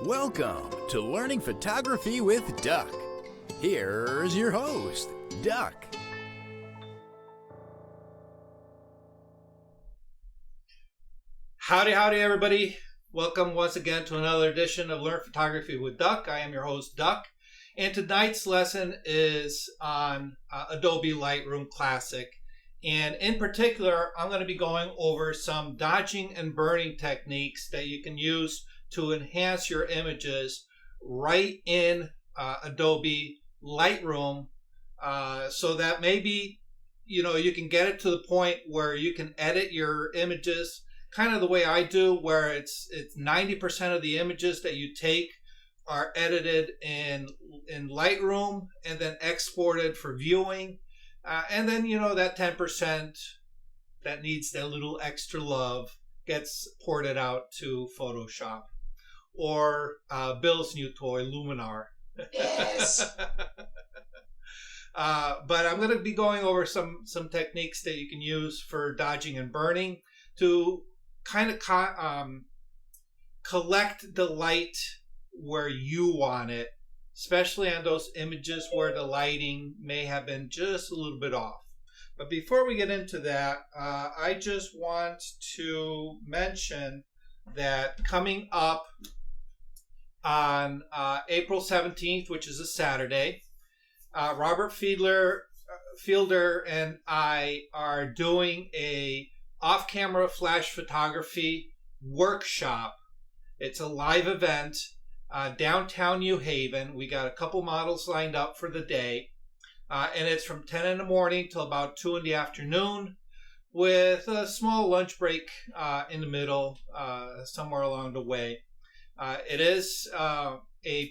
Welcome to Learning Photography with Duck. Here's your host, Duck. Howdy, everybody. Welcome once again to another edition of Learn Photography with Duck. I am your host, Duck. And tonight's lesson is on Adobe Lightroom Classic. And in particular, I'm going to be going over some dodging and burning techniques that you can use to enhance your images right in Adobe Lightroom, so that maybe you can get it to the point where you can edit your images kind of the way I do, where it's 90% of the images that you take are edited in Lightroom and then exported for viewing, and then that 10% that needs that little extra love gets ported out to Photoshop or Bill's new toy, Luminar. Yes. But I'm going to be going over some techniques that you can use for dodging and burning to kind of collect the light where you want it, especially on those images where the lighting may have been just a little bit off. But before we get into that, I just want to mention that coming up on April 17th, which is a Saturday, Robert Fielder and I are doing a off-camera flash photography workshop. It's a live event downtown New Haven. We got a couple models lined up for the day, and it's from 10 in the morning till about 2 in the afternoon, with a small lunch break in the middle, somewhere along the way. It is a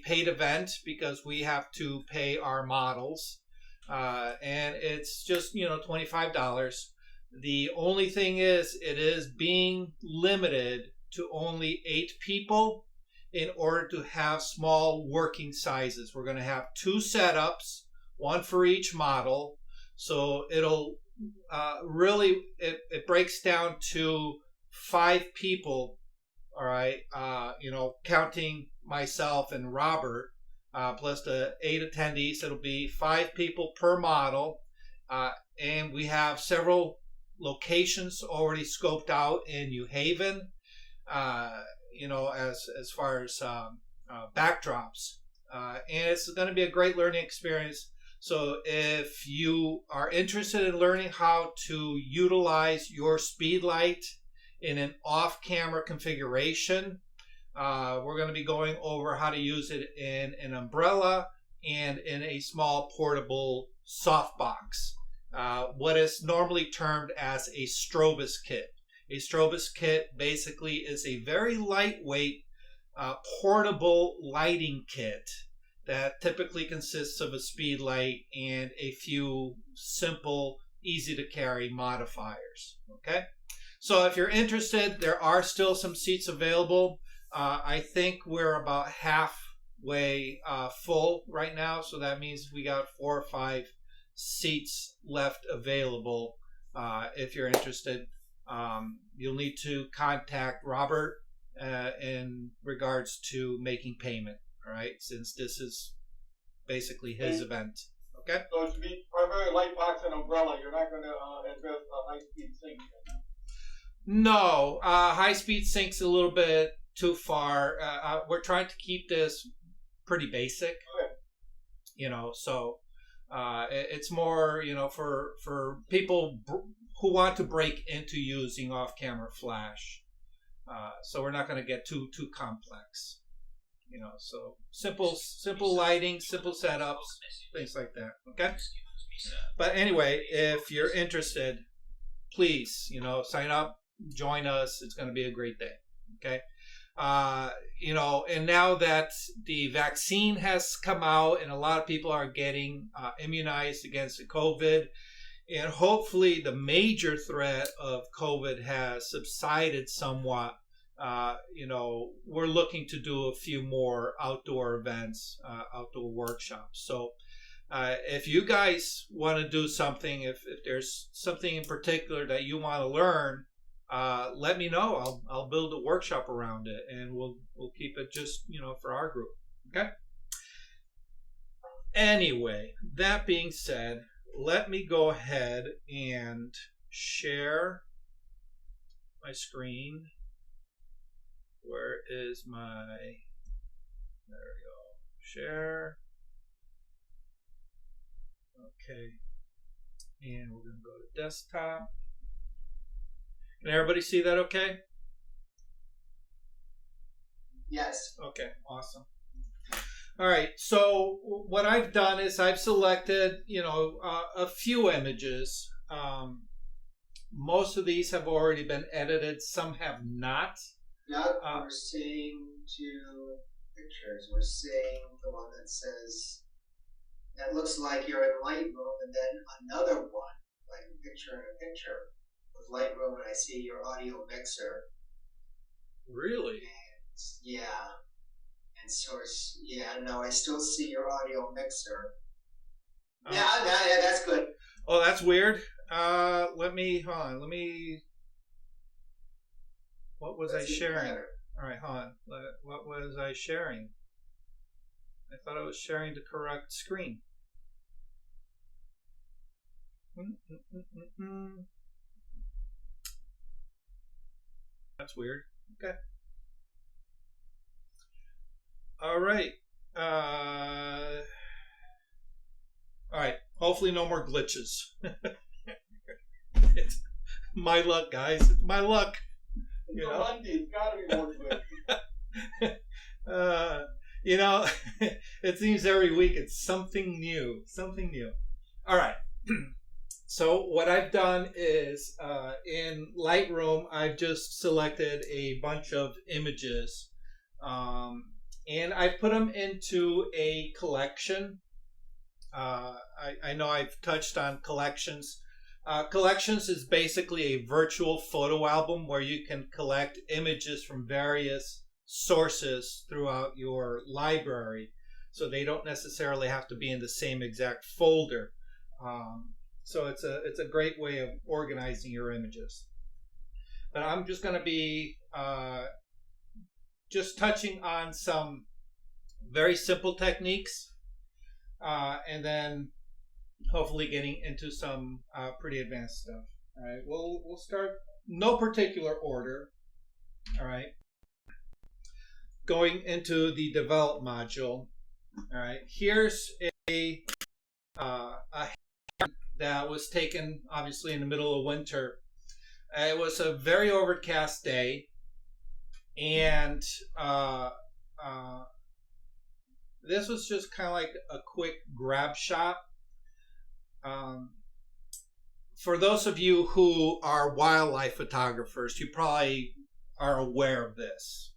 paid event because we have to pay our models, and it's just $25. The only thing is, it is being limited to only 8 people in order to have small working sizes. We're going to have 2 setups, one for each model, so it'll really it breaks down to 5 people. All right, counting myself and Robert, plus the 8 attendees, it'll be 5 people per model, and we have several locations already scoped out in New Haven, as far as backdrops, and it's going to be a great learning experience. So if you are interested in learning how to utilize your speed light in an off-camera configuration, we're going to be going over how to use it in an umbrella and in a small portable softbox, what is normally termed as a strobist kit. A strobist kit basically is a very lightweight portable lighting kit that typically consists of a speed light and a few simple, easy to carry modifiers. Okay? So if you're interested, there are still some seats available. I think we're about halfway full right now, so that means we got 4 or 5 seats left available. If you're interested, you'll need to contact Robert in regards to making payment, all right, since this is basically his event. Okay? So it should be primarily light box and umbrella. You're not going to address high-speed sync. No, high-speed sync's a little bit too far. We're trying to keep this pretty basic. Okay. So it's more, for people who want to break into using off-camera flash. So we're not going to get too complex. So simple lighting, simple setups, things like that. Okay. But anyway, if you're interested, please, sign up. Join us. It's going to be a great day. Okay. And now that the vaccine has come out and a lot of people are getting immunized against the COVID, and hopefully the major threat of COVID has subsided somewhat, we're looking to do a few more outdoor events, outdoor workshops. So if you guys want to do something, if there's something in particular that you want to learn, let me know. I'll build a workshop around it, and we'll keep it just for our group. Okay. Anyway, that being said, let me go ahead and share my screen. Where is my? There we go. Share. Okay. And we're going to go to desktop. Can everybody see that okay? Yes. Okay, awesome. All right, so what I've done is I've selected, a few images. Most of these have already been edited. Some have not. Now we're seeing two pictures. We're seeing the one that says, that looks like you're in Lightroom, and then another one, like a picture in a picture with Lightroom, and I see your audio mixer. Really? And, yeah. And source, I still see your audio mixer. Yeah, that's good. Oh, that's weird. Let me, what was I sharing? Better. All right, hold on. What was I sharing? I thought I was sharing the correct screen. That's weird. Okay. All right. All right. Hopefully no more glitches. It's my luck, guys. It's my luck. It's Monday. It's gotta be more good. It seems every week it's something new. Something new. All right. So what I've done is in Lightroom, I've just selected a bunch of images. And I put them into a collection. I know I've touched on collections. Collections is basically a virtual photo album where you can collect images from various sources throughout your library. So they don't necessarily have to be in the same exact folder. So it's a great way of organizing your images. But I'm just going to be just touching on some very simple techniques, and then hopefully getting into some pretty advanced stuff. All right, we'll start no particular order. All right, going into the develop module. All right, here's a that was taken obviously in the middle of winter. It was a very overcast day. And this was just kind of like a quick grab shot. For those of you who are wildlife photographers, you probably are aware of this.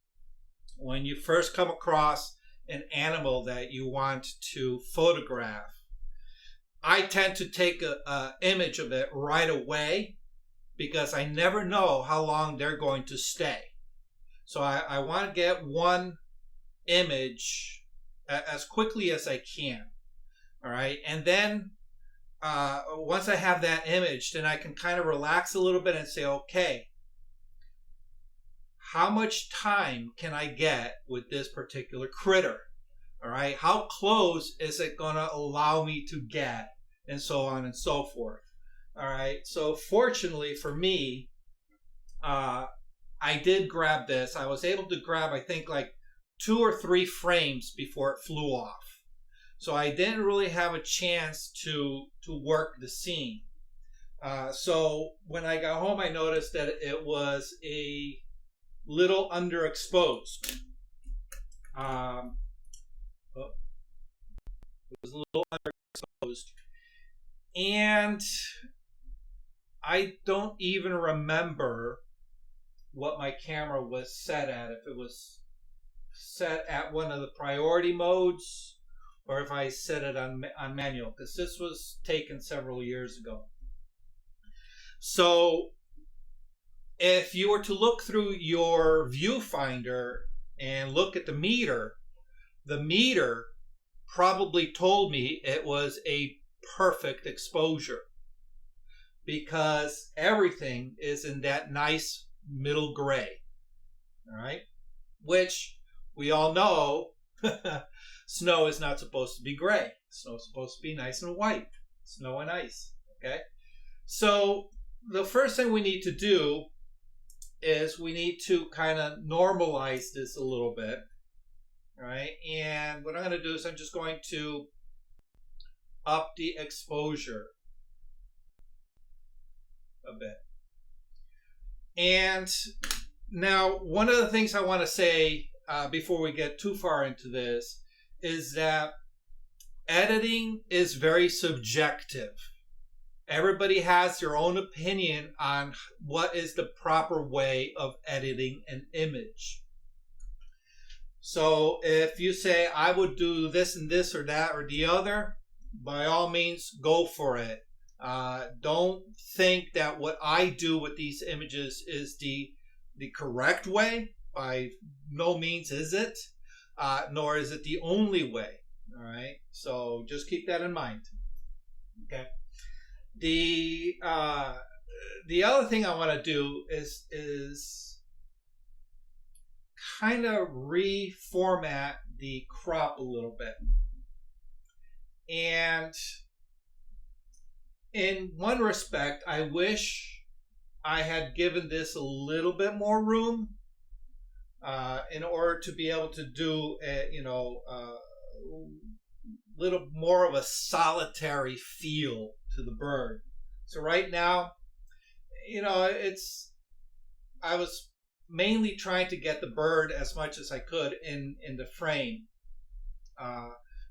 When you first come across an animal that you want to photograph, I tend to take an image of it right away because I never know how long they're going to stay. So I want to get one image as quickly as I can. All right. And then once I have that image, then I can kind of relax a little bit and say, okay, how much time can I get with this particular critter? All right. How close is it going to allow me to get? And so on and so forth. All right. So fortunately for me, I did grab this. I was able to grab, I think, like 2 or 3 frames before it flew off. So I didn't really have a chance to work the scene. So when I got home, I noticed that it was a little underexposed. It was a little underexposed. And I don't even remember what my camera was set at, if it was set at one of the priority modes or if I set it on manual, because this was taken several years ago. So if you were to look through your viewfinder and look at the meter probably told me it was a perfect exposure, because everything is in that nice middle gray. All right, which we all know snow is not supposed to be gray. Snow is supposed to be nice and white, snow and ice. Okay, so the first thing we need to do is we need to kind of normalize this a little bit. All right, and what I'm going to do is I'm just going to up the exposure a bit. And now, one of the things I want to say before we get too far into this is that editing is very subjective. Everybody has their own opinion on what is the proper way of editing an image. So if you say, I would do this and this or that or the other, by all means, go for it. Don't think that what I do with these images is the correct way. By no means is it, nor is it the only way. All right, so just keep that in mind. Okay. The other thing I want to do is kind of reformat the crop a little bit. And in one respect, I wish I had given this a little bit more room in order to be able to do a little more of a solitary feel to the bird. So right now, I was mainly trying to get the bird as much as I could in the frame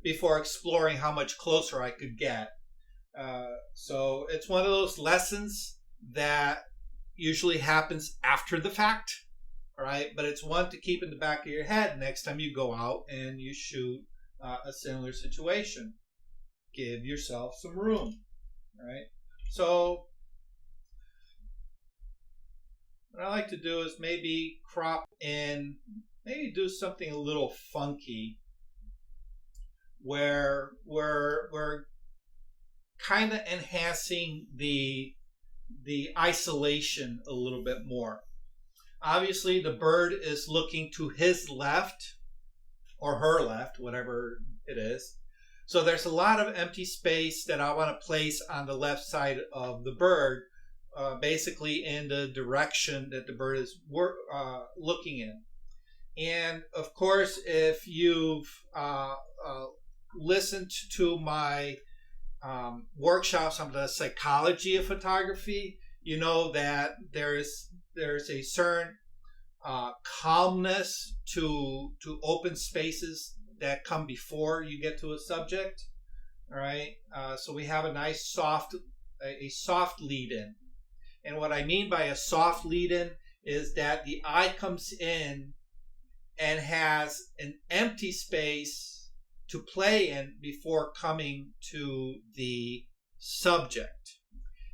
before exploring how much closer I could get. So it's one of those lessons that usually happens after the fact, all right? But it's one to keep in the back of your head next time you go out and you shoot a similar situation. Give yourself some room, all right? So what I like to do is maybe crop in, maybe do something a little funky where we're kind of enhancing the isolation a little bit more. Obviously, the bird is looking to his left or her left, whatever it is. So there's a lot of empty space that I want to place on the left side of the bird, basically in the direction that the bird is looking in. And of course, if you've listened to my workshops on the psychology of photography, you know that there's a certain calmness to open spaces that come before you get to a subject. All right, so we have a nice soft lead in, and what I mean by a soft lead in is that the eye comes in and has an empty space to play in before coming to the subject.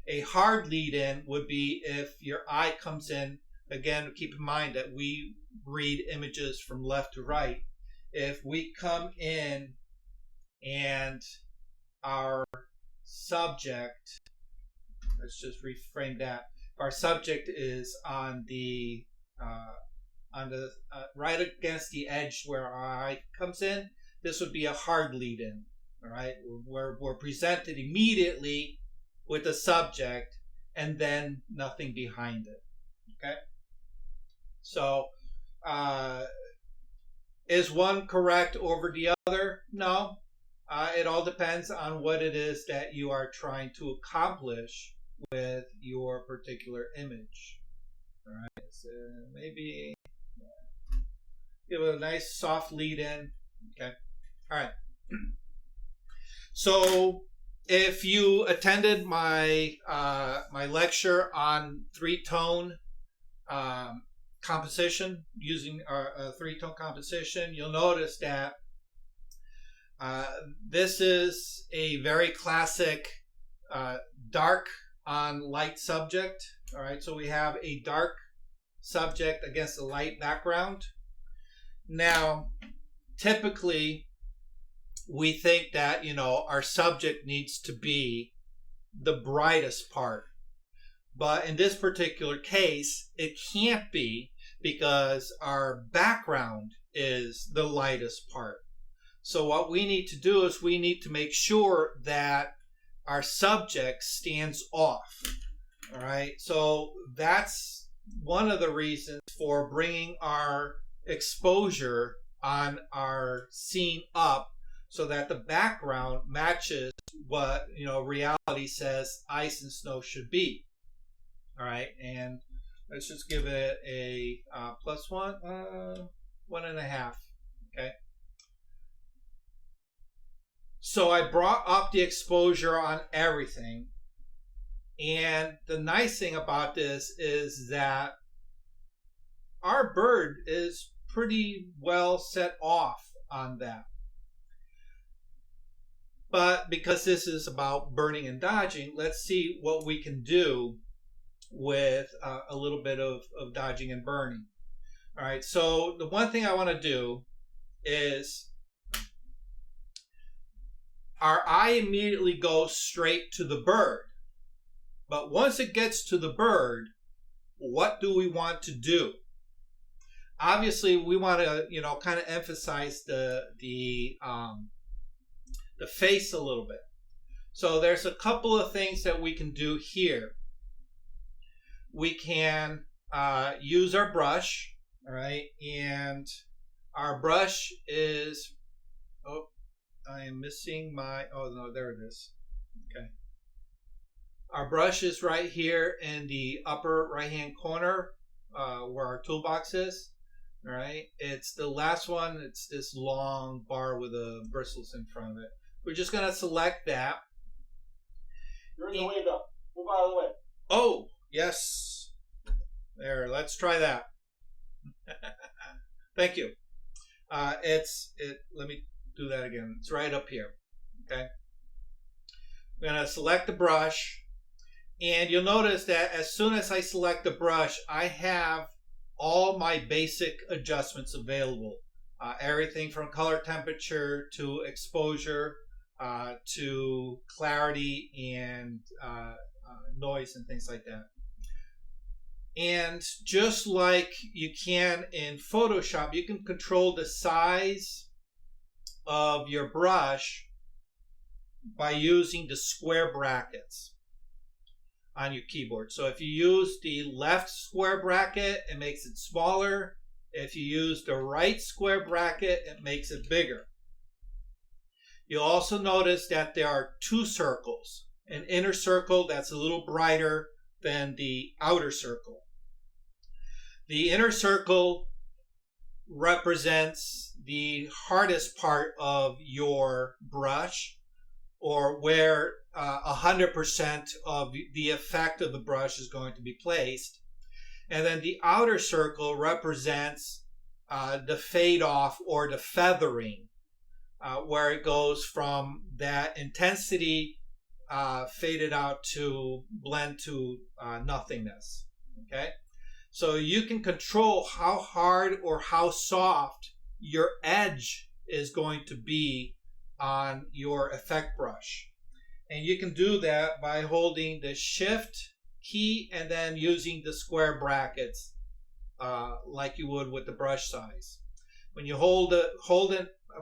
A hard lead in would be if your eye comes in, again, keep in mind that we read images from left to right. If we come in and our subject, let's just reframe that. Our subject is on the right against the edge where our eye comes in. This would be a hard lead in. All right, we're presented immediately with the subject and then nothing behind it. Okay, so is one correct over the other? No. It all depends on what it is that you are trying to accomplish with your particular image. All right, so maybe give it a nice soft lead in. Okay, all right. So if you attended my my lecture on three-tone composition, using a three-tone composition, you'll notice that this is a very classic dark on light subject. All right, so we have a dark subject against a light background. Now, typically, we think that, our subject needs to be the brightest part. But in this particular case, it can't be because our background is the lightest part. So what we need to do is we need to make sure that our subject stands off. All right, so that's one of the reasons for bringing our exposure on our scene up so that the background matches what reality says ice and snow should be. All right, and let's just give it a plus 1.5. Okay. So I brought up the exposure on everything. And the nice thing about this is that our bird is pretty well set off on that. But because this is about burning and dodging, let's see what we can do with a little bit of dodging and burning. All right, so the one thing I want to do is our eye immediately goes straight to the bird. But once it gets to the bird, what do we want to do? Obviously, we want to, kind of emphasize the face a little bit. So there's a couple of things that we can do here. We can use our brush, all right? And our brush is, oh, I am missing my, oh no, there it is. Okay. Our brush is right here in the upper right-hand corner where our toolbox is. All right, it's the last one. It's this long bar with the bristles in front of it. We're just going to select that. You're in the way, Bill. Move out of the way. Oh, yes. There, let's try that. Thank you. Let me do that again. It's right up here. Okay. I'm going to select the brush. And you'll notice that as soon as I select the brush, I have all my basic adjustments available. Everything from color temperature to exposure to clarity and noise and things like that. And just like you can in Photoshop, you can control the size of your brush by using the square brackets on your keyboard. So if you use the left square bracket, it makes it smaller. If you use the right square bracket, it makes it bigger. You'll also notice that there are two circles. An inner circle that's a little brighter than the outer circle. The inner circle represents the hardest part of your brush, or where 100% of the effect of the brush is going to be placed. And then the outer circle represents the fade off or the feathering, where it goes from that intensity faded out to blend to nothingness. Okay, so you can control how hard or how soft your edge is going to be on your effect brush. And you can do that by holding the Shift key and then using the square brackets like you would with the brush size. When you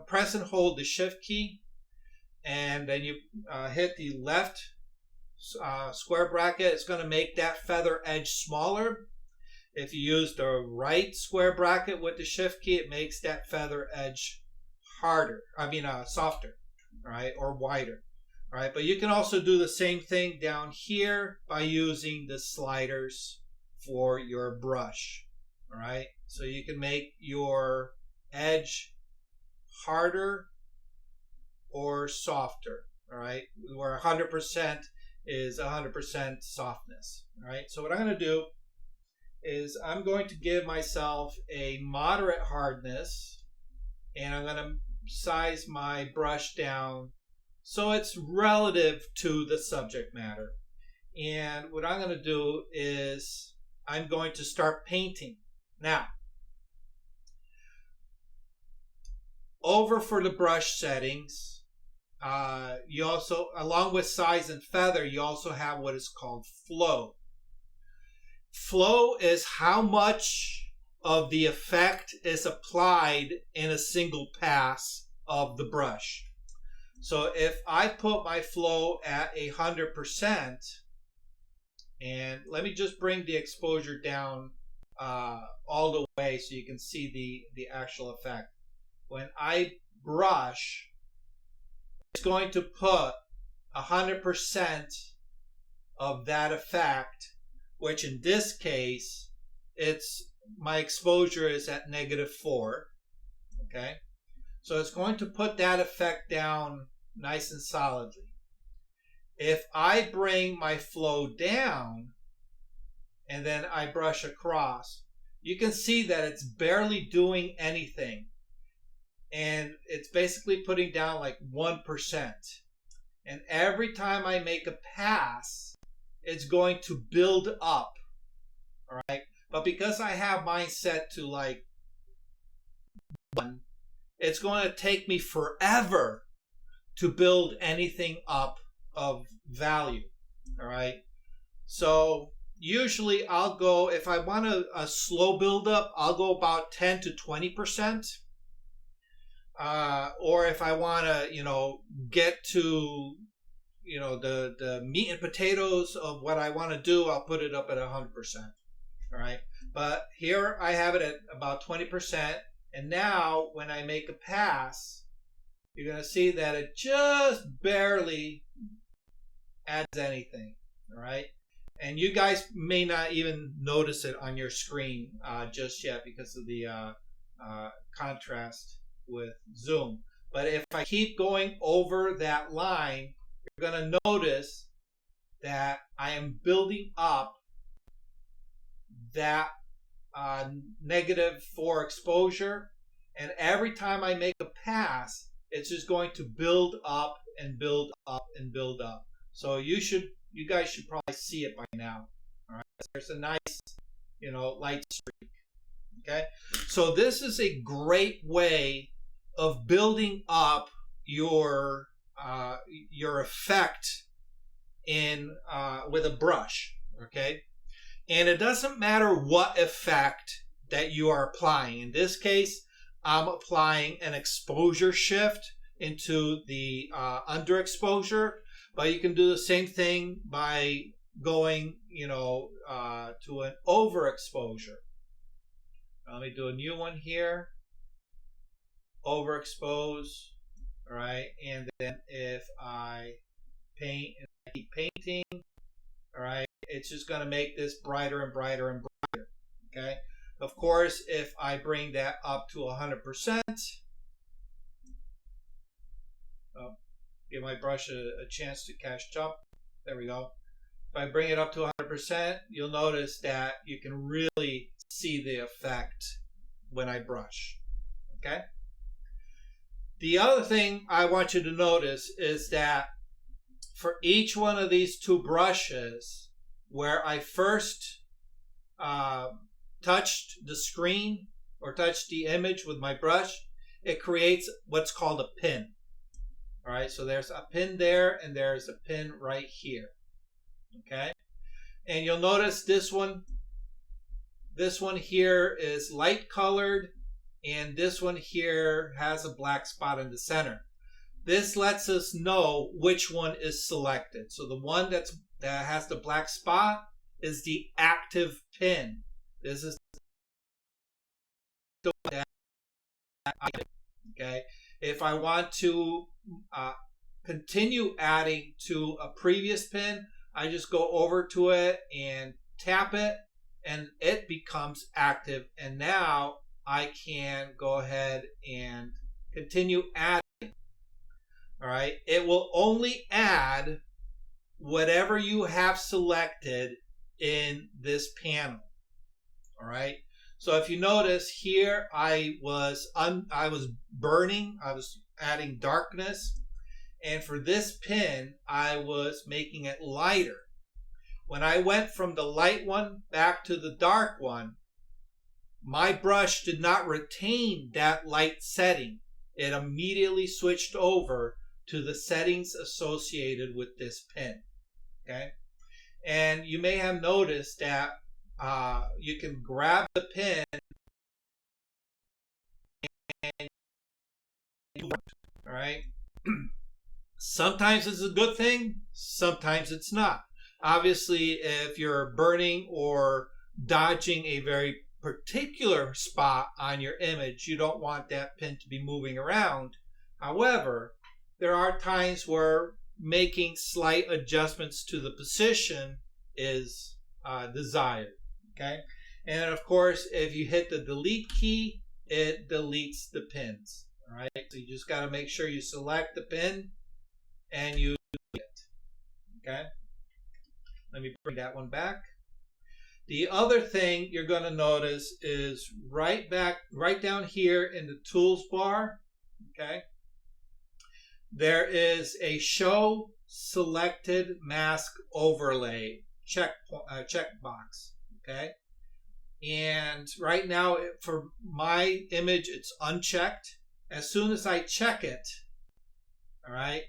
press and hold the Shift key, and then you hit the left square bracket, it's going to make that feather edge smaller. If you use the right square bracket with the Shift key, it makes that feather edge softer, right, or wider. All right, but you can also do the same thing down here by using the sliders for your brush. All right, so you can make your edge harder or softer. All right, where 100% is 100% softness. All right, so what I'm going to do is I'm going to give myself a moderate hardness, and I'm going to size my brush down so it's relative to the subject matter. And what I'm going to do is I'm going to start painting. Now, over for the brush settings, you also, along with size and feather, you also have what is called flow. flow is how much of the effect is applied in a single pass of the brush. So if I put my flow at 100%, and let me just bring the exposure down all the way so you can see the actual effect. When I brush, it's going to put 100% of that effect, which in this case, my exposure is at -4. Okay, so it's going to put that effect down nice and solidly. If I bring my flow down and then I brush across, you can see that it's barely doing anything. And it's basically putting down like 1%. And every time I make a pass, it's going to build up. All right. But because I have mine set to like 1, it's going to take me forever to build anything up of value. All right. So usually I'll go, if I want a slow build up, I'll go about 10 to 20%. Or if I want to, get to, the meat and potatoes of what I want to do, I'll put it up at 100%. All right. But here I have it at about 20%. And now when I make a pass, you're going to see that it just barely adds anything. All right. And you guys may not even notice it on your screen just yet because of the contrast with zoom. But if I keep going over that line, you're going to notice that I am building up that -4 exposure, and every time I make a pass, it's just going to build up and build up and build up. So you guys should probably see it by now. All right, there's a nice, light streak. Okay, so this is a great way of building up your effect in with a brush. Okay, and it doesn't matter what effect that you are applying. In this case, I'm applying an exposure shift into the underexposure, but you can do the same thing by going, to an overexposure. Let me do a new one here. Overexpose. All right, and then if I paint and I keep painting, all right, it's just going to make this brighter and brighter and brighter. Okay. Of course, if I bring that up to 100%, give my brush a chance to catch up. There we go. If I bring it up to 100%, you'll notice that you can really see the effect when I brush. Okay? The other thing I want you to notice is that for each one of these two brushes, where I first touched the screen or touched the image with my brush, it creates what's called a pin. All right, so there's a pin there and there's a pin right here. Okay, and you'll notice this one here is light colored, and this one here has a black spot in the center. This lets us know which one is selected. So the one that has the black spot is the active pin. This is the one that, okay. If I want to continue adding to a previous pin, I just go over to it and tap it, and it becomes active. And now I can go ahead and continue adding. All right. It will only add whatever you have selected in this panel. All right. So if you notice here, I was burning. I was adding darkness. And for this pin, I was making it lighter. When I went from the light one back to the dark one, my brush did not retain that light setting. It immediately switched over to the settings associated with this pin. Okay? And you may have noticed that you can grab the pin and all right. Sometimes it's a good thing, sometimes it's not. Obviously, if you're burning or dodging a very particular spot on your image, you don't want that pin to be moving around. However, there are times where making slight adjustments to the position is desired. Okay, and of course, if you hit the delete key, it deletes the pins. All right, so you just got to make sure you select the pin and you delete it. Okay, let me bring that one back. The other thing you're going to notice is right down here in the tools bar. Okay, there is a show selected mask overlay checkbox. Okay, and right now for my image it's unchecked. As soon as I check it, all right,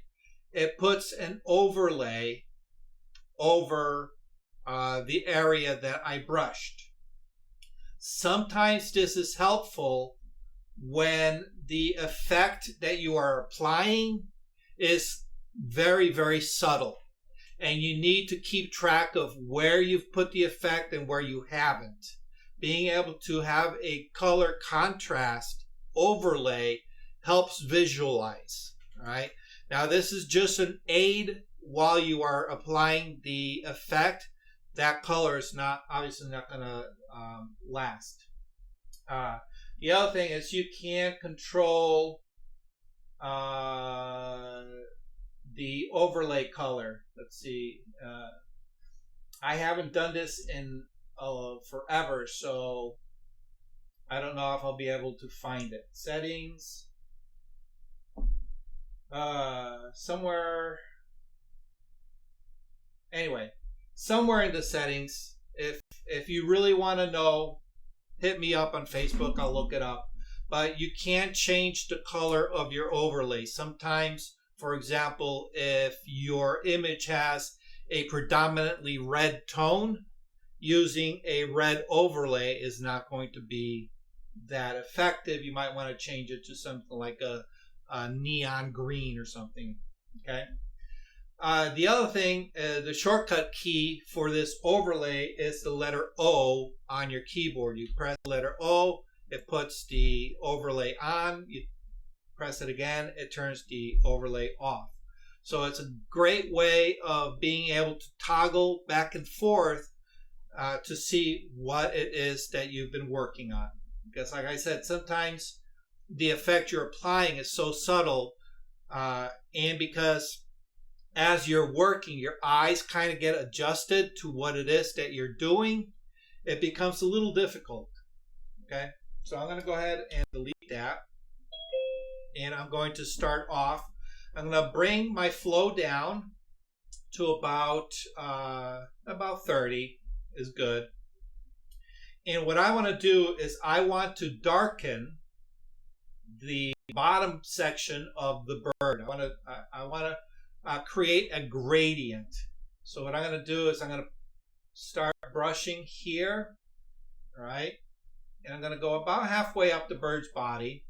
it puts an overlay over the area that I brushed. Sometimes this is helpful when the effect that you are applying is very, very subtle, and you need to keep track of where you've put the effect and where you haven't. Being able to have a color contrast overlay helps visualize. All right. Now this is just an aid while you are applying the effect. That color is obviously not going to last. The other thing is you can control the overlay color. Let's see. I haven't done this in forever, so I don't know if I'll be able to find it. Settings. Somewhere in the settings. If you really want to know, hit me up on Facebook. I'll look it up. But you can change the color of your overlay. Sometimes, for example, if your image has a predominantly red tone, using a red overlay is not going to be that effective. You might want to change it to something like a neon green or something. Okay. The other thing, the shortcut key for this overlay is the letter O on your keyboard. You press the letter O, it puts the overlay on. You press it again, it turns the overlay off. So it's a great way of being able to toggle back and forth to see what it is that you've been working on. Because like I said, sometimes the effect you're applying is so subtle, and because as you're working, your eyes kind of get adjusted to what it is that you're doing, it becomes a little difficult. Okay, so I'm going to go ahead and delete that, and I'm going to start off. I'm going to bring my flow down to about 30 is good. And what I want to do is I want to darken the bottom section of the bird. I want to create a gradient. So what I'm going to do is I'm going to start brushing here, all right? And I'm going to go about halfway up the bird's body,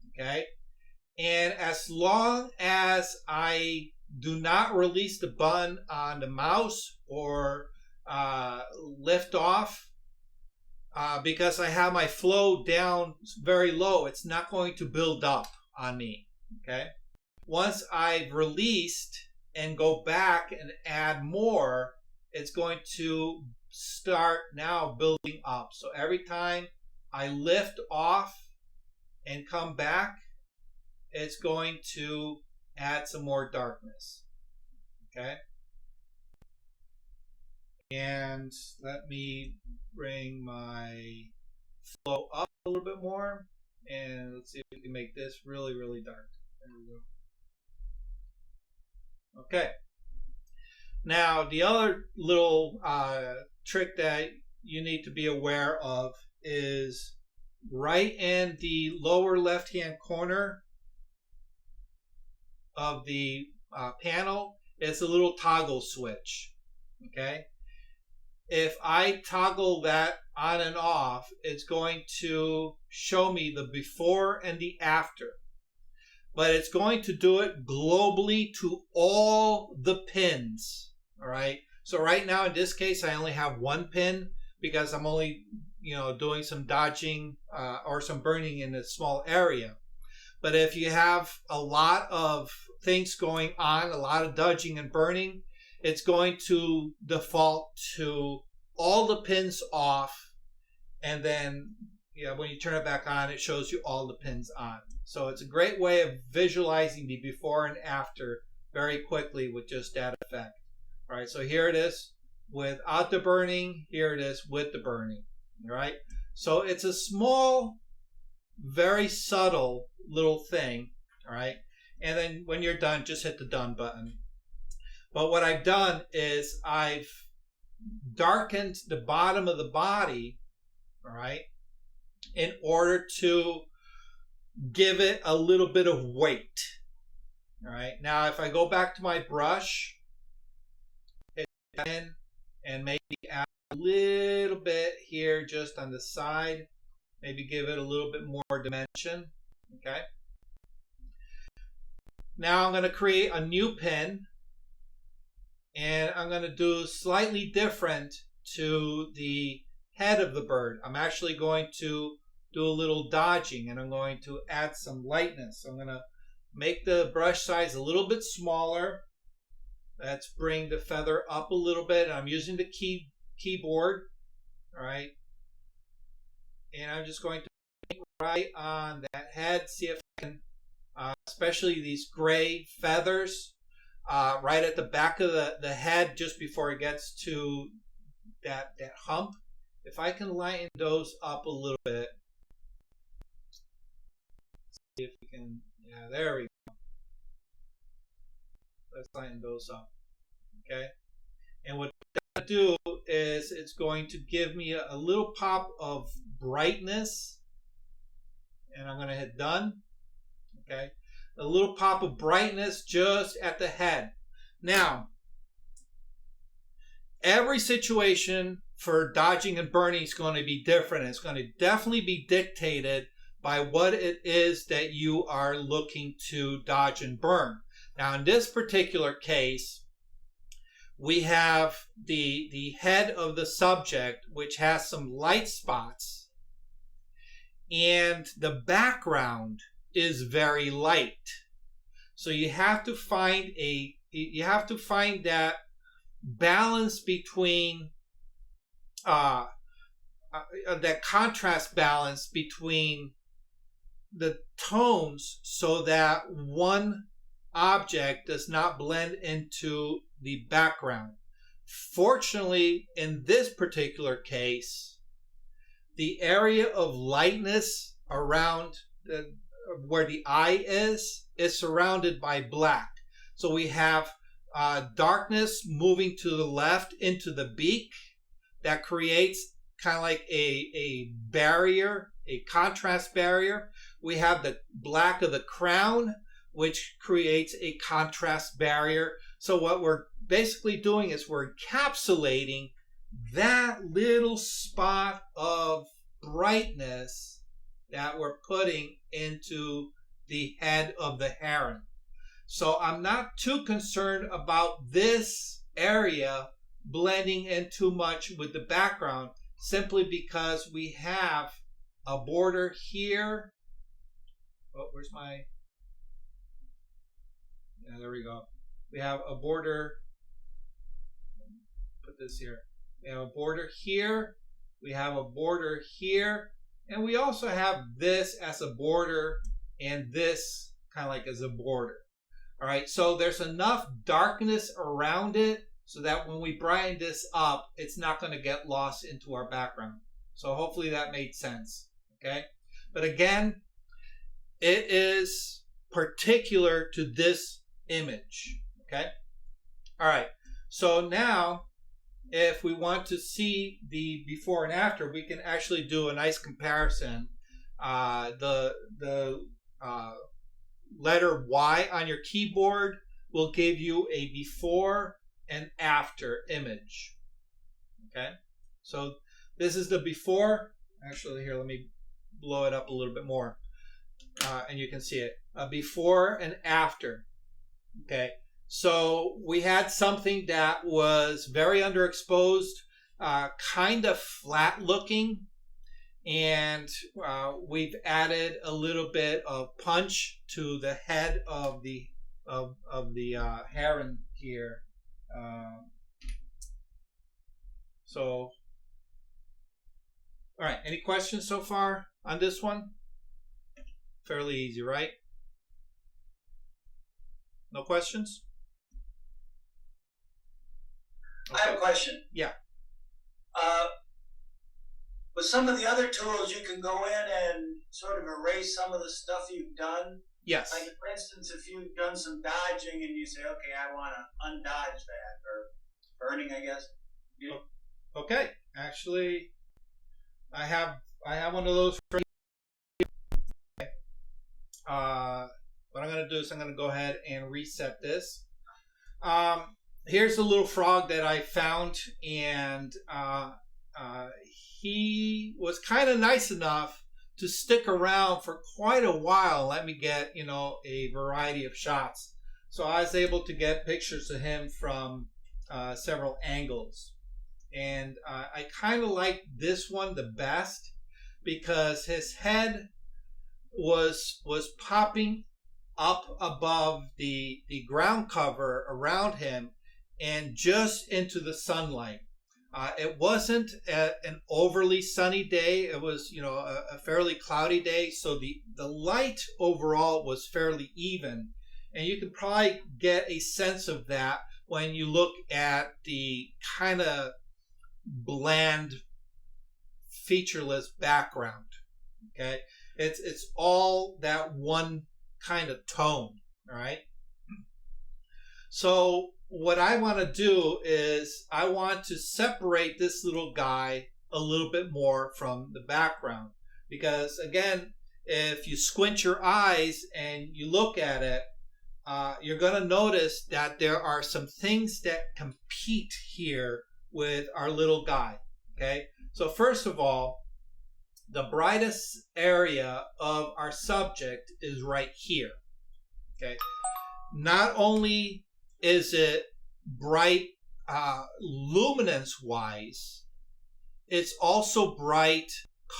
okay? And as long as I do not release the button on the mouse or lift off, because I have my flow down very low, it's not going to build up on me, okay? Once I've released and go back and add more, it's going to start now building up. So every time I lift off and come back, it's going to add some more darkness, okay? And let me bring my flow up a little bit more, and let's see if we can make this really, really dark. There we go. Okay. Now, the other little trick that you need to be aware of is right in the lower left-hand corner of the panel is a little toggle switch. Okay. if I toggle that on and off, it's going to show me the before and the after. But it's going to do it globally to all the pins. All right. So right now in this case, I only have one pin because I'm only, doing some dodging or some burning in a small area. But if you have a lot of things going on, a lot of dodging and burning, it's going to default to all the pins off, and then when you turn it back on, it shows you all the pins on. So it's a great way of visualizing the before and after very quickly with just that effect. All right, so here it is without the burning, here it is with the burning. All right, so it's a small, very subtle little thing. All right, and then when you're done, just hit the done button. But what I've done is I've darkened the bottom of the body, all right, in order to give it a little bit of weight. All right, now if I go back to my brush, and maybe add a little bit here just on the side, maybe give it a little bit more dimension. Okay, now I'm going to create a new pin, and I'm going to do slightly different to the head of the bird. I'm actually going to do a little dodging, and I'm going to add some lightness. So I'm going to make the brush size a little bit smaller. Let's bring the feather up a little bit. I'm using the keyboard, all right? And I'm just going to paint right on that head. See if I can, especially these gray feathers, right at the back of the head, just before it gets to that hump. If I can lighten those up a little bit. See if we can, yeah, there we go. Let's lighten those up, okay? And what it's going to do is it's going to give me a little pop of brightness, and I'm going to hit done, okay? A little pop of brightness just at the head. Now, every situation for dodging and burning is going to be different. It's going to definitely be dictated by what it is that you are looking to dodge and burn. Now, in this particular case, we have the head of the subject, which has some light spots, and the background is very light. So you have to find that balance between that contrast balance between the tones, so that one object does not blend into the background. Fortunately, in this particular case, the area of lightness around where the eye is surrounded by black. So we have darkness moving to the left into the beak. That creates kind of like a barrier, a contrast barrier. We have the black of the crown, which creates a contrast barrier. So what we're basically doing is we're encapsulating that little spot of brightness that we're putting into the head of the heron. So I'm not too concerned about this area blending in too much with the background, simply because we have a border here. Oh, where's my... Yeah, there we go. We have a border. Put this here. We have a border here. We have a border here. And we also have this as a border and this kind of like as a border. All right, so there's enough darkness around it so that when we brighten this up, it's not going to get lost into our background. So hopefully that made sense, okay? But again, it is particular to this image, okay? All right, so now if we want to see the before and after, we can actually do a nice comparison. The letter Y on your keyboard will give you a before and after image. Okay, so this is the before. Actually, here, let me blow it up a little bit more, and you can see it. Before and after. Okay, so we had something that was very underexposed, kind of flat looking, and we've added a little bit of punch to the head of the heron here. So, all right, any questions so far on this one? Fairly easy, right? No questions? I have a question. Yeah. With some of the other tools, you can go in and sort of erase some of the stuff you've done. Yes. Like, for instance, if you've done some dodging and you say, okay, I want to undodge that, or burning, I guess. Okay. Actually, I have one of those. What I'm going to do is I'm going to go ahead and reset this. Here's a little frog that I found, and he was kind of nice enough to stick around for quite a while. Let me get, a variety of shots. So I was able to get pictures of him from several angles. And I kind of like this one the best because his head was popping up above the ground cover around him and just into the sunlight. It wasn't an overly sunny day. It was, a fairly cloudy day. So the light overall was fairly even. And you can probably get a sense of that when you look at the kind of bland, featureless background. Okay. It's all that one kind of tone. All right. So what I want to do is I want to separate this little guy a little bit more from the background, because again, if you squint your eyes and you look at it, you're going to notice that there are some things that compete here with our little guy. Okay, so first of all, the brightest area of our subject is right here. Okay, not only is it bright luminance wise, it's also bright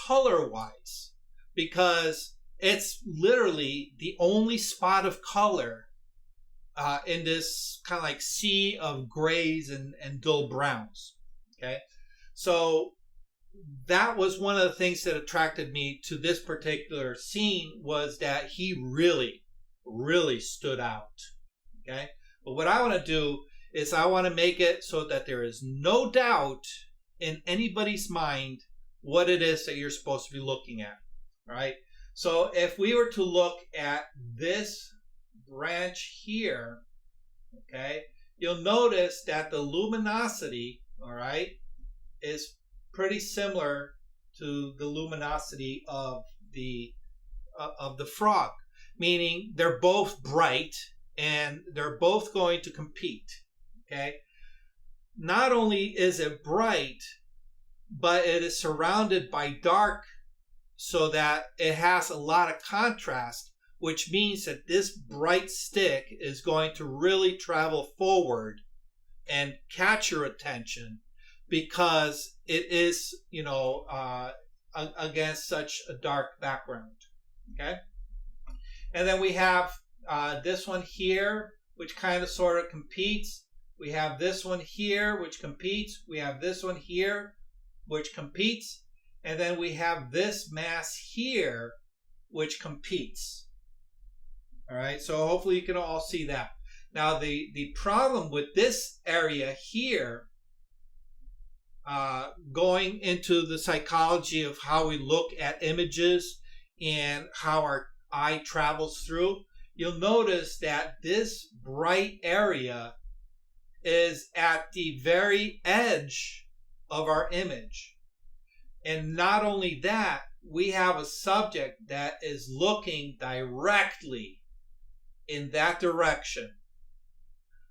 color wise, because it's literally the only spot of color in this kind of like sea of grays and dull browns. Okay, so that was one of the things that attracted me to this particular scene, was that he really stood out. Okay, but what I want to do is I want to make it so that there is no doubt in anybody's mind what it is that you're supposed to be looking at. All right, so if we were to look at this branch here, okay, you'll notice that the luminosity, all right, is pretty similar to the luminosity of the frog, meaning they're both bright and they're both going to compete. Okay, not only is it bright, but it is surrounded by dark, so that it has a lot of contrast, which means that this bright stick is going to really travel forward and catch your attention, because it is, against such a dark background. Okay, and then we have this one here, which kind of sort of competes. We have this one here, which competes. We have this one here, which competes. And then we have this mass here, which competes. All right, so hopefully you can all see that. Now, the problem with this area here, going into the psychology of how we look at images and how our eye travels through, you'll notice that this bright area is at the very edge of our image. And not only that, we have a subject that is looking directly in that direction.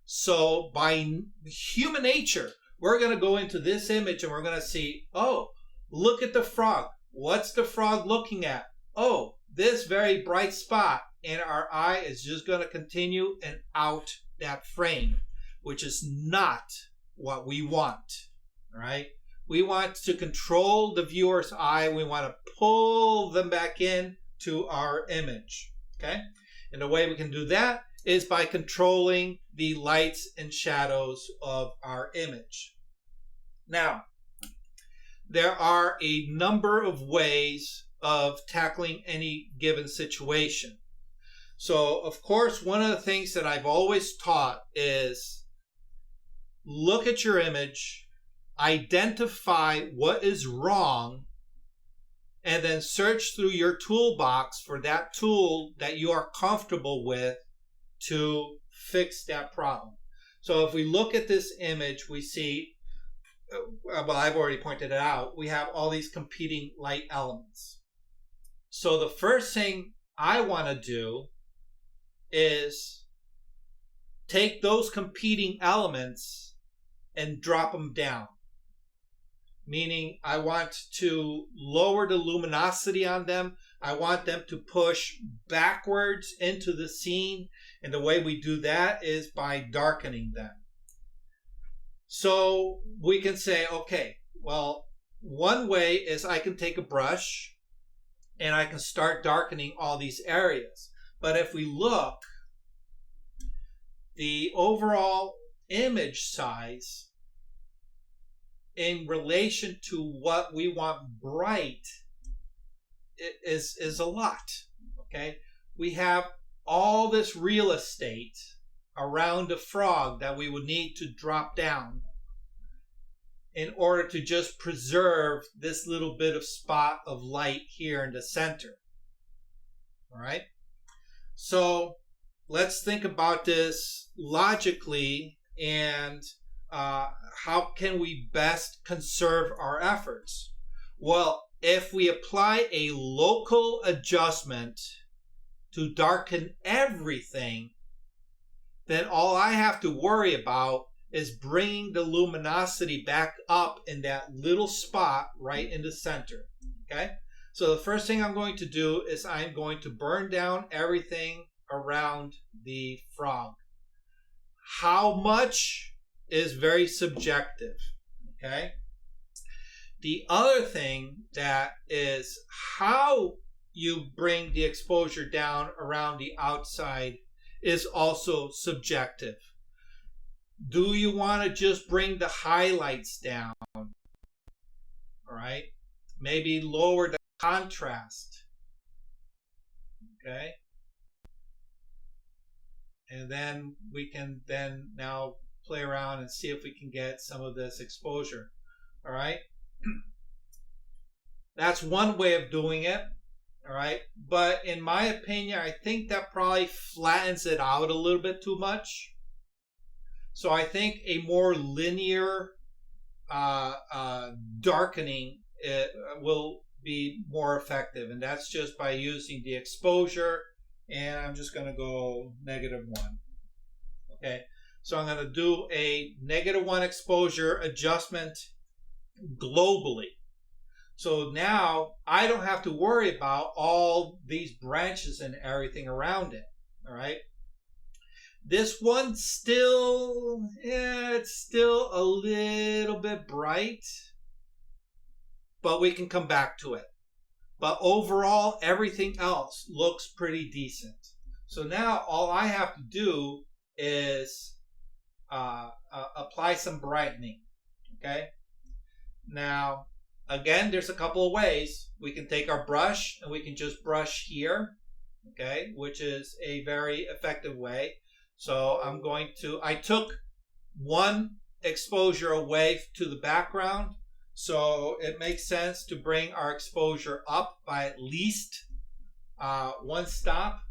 So by human nature, we're going to go into this image and we're going to see, oh, look at the frog. What's the frog looking at? Oh, this very bright spot. And our eye is just going to continue and out that frame, which is not what we want, all right? We want to control the viewer's eye. We want to pull them back in to our image, okay? And the way we can do that is by controlling the lights and shadows of our image. Now, there are a number of ways of tackling any given situation. So, of course, one of the things that I've always taught is look at your image, identify what is wrong, and then search through your toolbox for that tool that you are comfortable with to fix that problem. So if we look at this image, we see, well, I've already pointed it out, we have all these competing light elements. So the first thing I want to do is take those competing elements and drop them down. Meaning I want to lower the luminosity on them. I want them to push backwards into the scene. And the way we do that is by darkening them. So we can say, okay, well, one way is I can take a brush and I can start darkening all these areas. But if we look, the overall image size in relation to what we want bright is a lot, okay? We have all this real estate around the frog that we would need to drop down in order to just preserve this little bit of spot of light here in the center, all right? So let's think about this logically and how can we best conserve our efforts? Well, if we apply a local adjustment to darken everything, then all I have to worry about is bringing the luminosity back up in that little spot right in the center, okay? So the first thing I'm going to do is I'm going to burn down everything around the frog. How much is very subjective, okay? The other thing that is how you bring the exposure down around the outside is also subjective. Do you want to just bring the highlights down? All right. Maybe lower the contrast. Okay. And then we can then now play around and see if we can get some of this exposure. All right. That's one way of doing it. All right. But in my opinion, I think that probably flattens it out a little bit too much. So I think a more linear darkening will be more effective. And that's just by using the exposure. And I'm just going to go -1. Okay. So I'm going to do a -1 exposure adjustment globally. So now I don't have to worry about all these branches and everything around it. All right. This one still, it's still a little bit bright, but we can come back to it. But overall, everything else looks pretty decent. So now all I have to do is apply some brightening. Okay. Now, again, there's a couple of ways. We can take our brush and we can just brush here, okay, which is a very effective way. So I took one exposure away to the background. So it makes sense to bring our exposure up by at least one stop.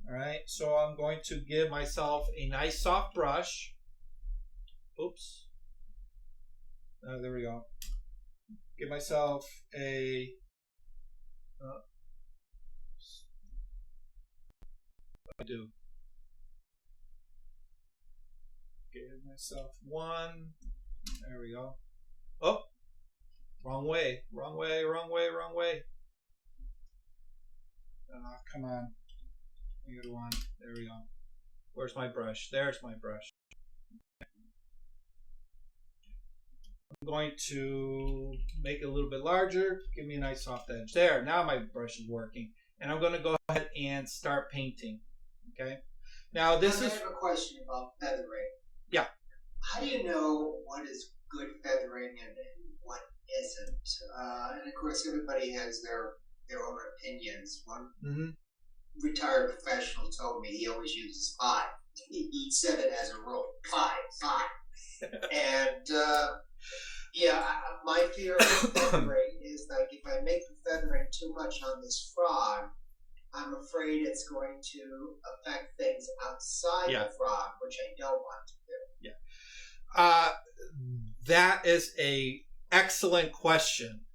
All right. So I'm going to give myself a nice soft brush. Oops. There we go. Give myself a what do I do? Give myself one There we go. Oh, wrong way, wrong way, wrong way, wrong way. Come on. Good one. There we go. Where's my brush? There's my brush. I'm going to make it a little bit larger. Give me a nice soft edge. There, now my brush is working. And I'm going to go ahead and start painting. Okay. Now this I is... have a question about feathering. Yeah. How do you know what is good feathering and what isn't? And of course, everybody has their own opinions. One retired professional told me he always uses 5. He said it as a rule. 5. And my fear of feathering is like if I make the feathering too much on this frog, I'm afraid it's going to affect things outside the frog, which I don't want to do. Yeah. That is a excellent question.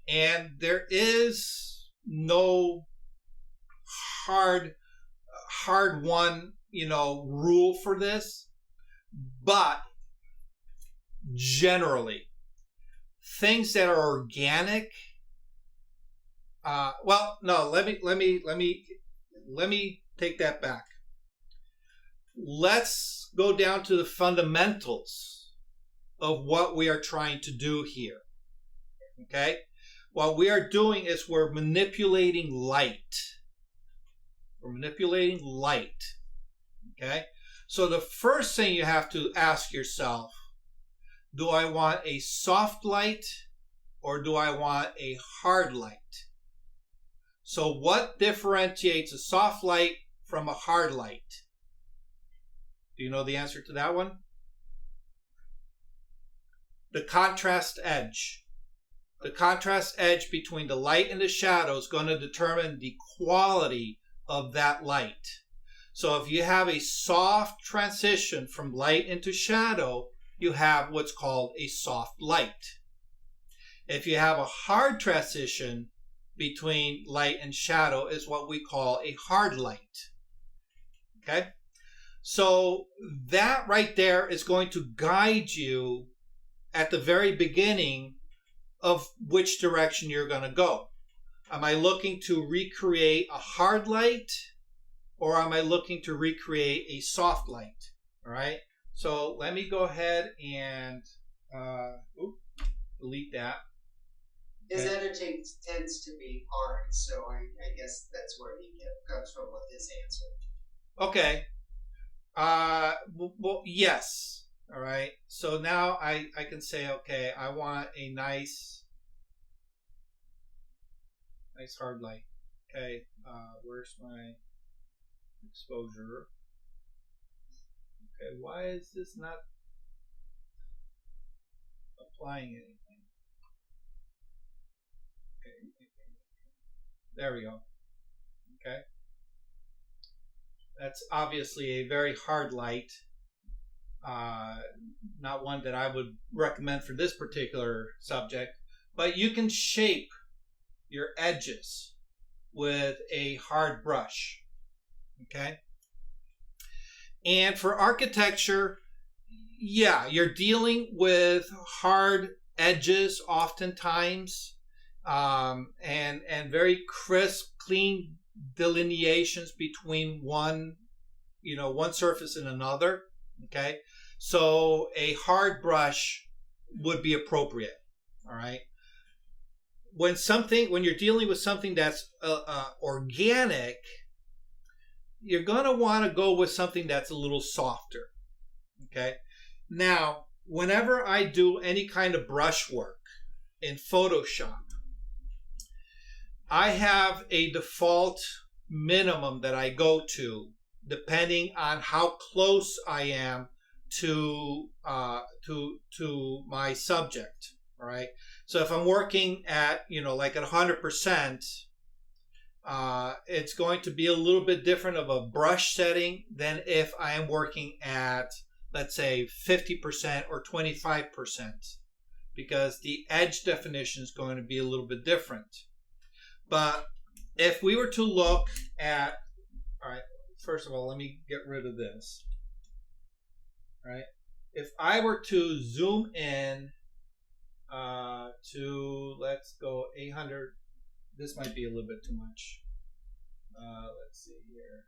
And there is no hard one, rule for this. But generally, things that are organic, let me take that back. Let's go down to the fundamentals of what we are trying to do here. Okay? What we are doing is we're manipulating light. We're manipulating light. Okay? So the first thing you have to ask yourself, do I want a soft light or do I want a hard light? So what differentiates a soft light from a hard light? Do you know the answer to that one? The contrast edge. The contrast edge between the light and the shadow is going to determine the quality of that light. So if you have a soft transition from light into shadow, you have what's called a soft light. If you have a hard transition between light and shadow, is what we call a hard light. Okay? So that right there is going to guide you at the very beginning of which direction you're going to go. Am I looking to recreate a hard light or am I looking to recreate a soft light? All right. So let me go ahead and delete that. His editing tends to be hard, so I guess that's where he comes from with his answer. Okay. Well, yes. All right. So now I can say, okay, I want a nice hard light. Okay. Where's my exposure? Okay. Why is this not applying anything? Okay. There we go. Okay. That's obviously a very hard light. Not one that I would recommend for this particular subject, but you can shape your edges with a hard brush. Okay. And for architecture, yeah, you're dealing with hard edges oftentimes, and very crisp, clean delineations between one surface and another. Okay, so a hard brush would be appropriate. All right. When you're dealing with something that's organic, you're gonna want to go with something that's a little softer. Okay. Now, whenever I do any kind of brush work in Photoshop, I have a default minimum that I go to depending on how close I am to my subject. All right. So if I'm working at like at 100%, it's going to be a little bit different of a brush setting than if I am working at, let's say, 50% or 25%, because the edge definition is going to be a little bit different. But if we were to look at, all right, first of all, let me get rid of this. All right. if I were to zoom in to, let's go 800, this might be a little bit too much. Let's see here.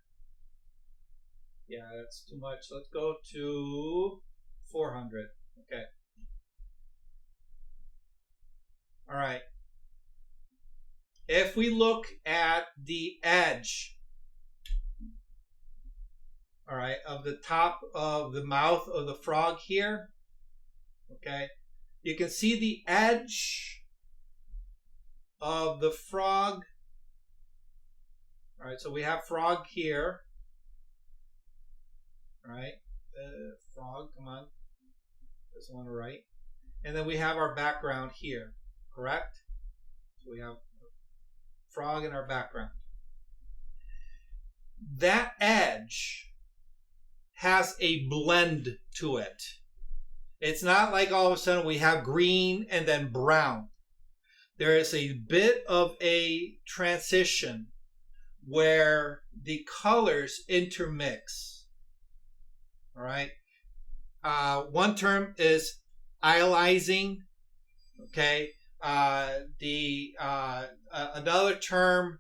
Yeah, that's too much. Let's go to 400. Okay. All right. If we look at the edge, all right, of the top of the mouth of the frog here, okay, you can see the edge of the frog. All right, so we have frog here. All right, frog, come on, this one right. And then we have our background here, correct? So we have frog in our background. That edge has a blend to it. It's not like all of a sudden we have green and then brown. There is a bit of a transition where the colors intermix. All right. One term is iolizing. Okay. Another term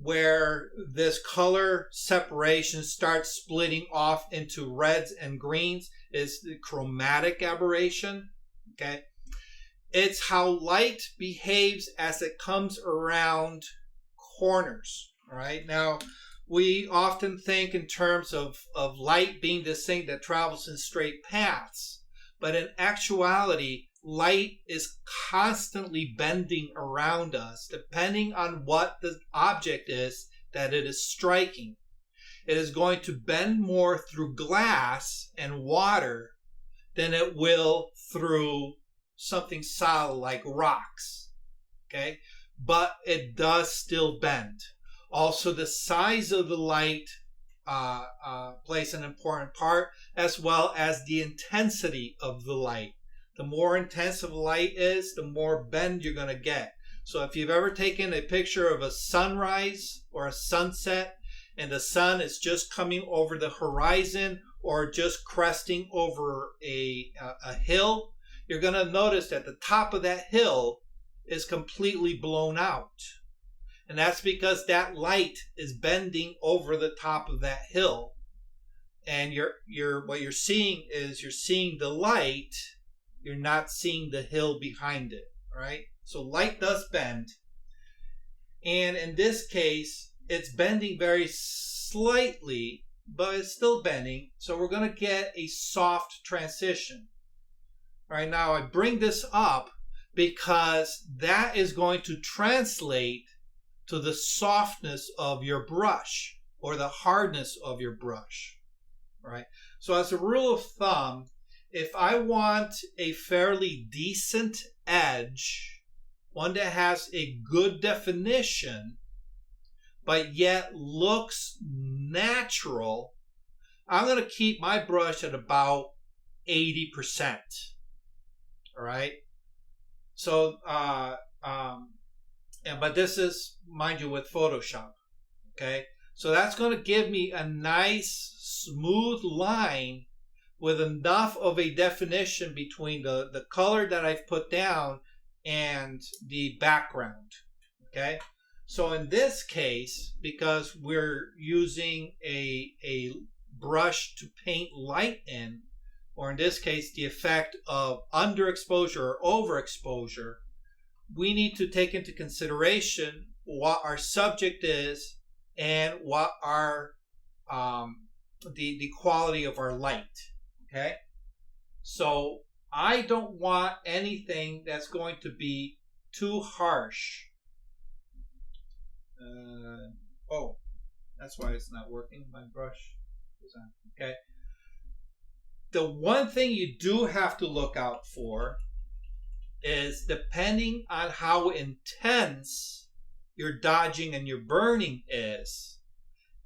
where this color separation starts splitting off into reds and greens is the chromatic aberration. Okay. It's how light behaves as it comes around corners. All right. Now, we often think in terms of light being this thing that travels in straight paths. But in actuality, light is constantly bending around us depending on what the object is that it is striking. It is going to bend more through glass and water than it will through something solid like rocks. Okay? But it does still bend. Also, the size of the light plays an important part, as well as the intensity of the light. The more intense the light is, the more bend you're going to get. So if you've ever taken a picture of a sunrise or a sunset, and the sun is just coming over the horizon or just cresting over a hill, you're going to notice that the top of that hill is completely blown out. And that's because that light is bending over the top of that hill. And what you're seeing is you're seeing the light, you're not seeing the hill behind it, right? So light does bend. And in this case, it's bending very slightly, but it's still bending. So we're going to get a soft transition. All right, now I bring this up because that is going to translate to the softness of your brush or the hardness of your brush, right? So as a rule of thumb, if I want a fairly decent edge, one that has a good definition, but yet looks natural, I'm going to keep my brush at about 80%, all right? So, but this is, mind you, with Photoshop, okay? So that's going to give me a nice smooth line with enough of a definition between the color that I've put down and the background, okay? So in this case, because we're using a brush to paint light in, or in this case, the effect of underexposure or overexposure, we need to take into consideration what our subject is and what our the quality of our light. Okay, so I don't want anything that's going to be too harsh. Oh, that's why it's not working. My brush is on. Okay. The one thing you do have to look out for is, depending on how intense your dodging and your burning is,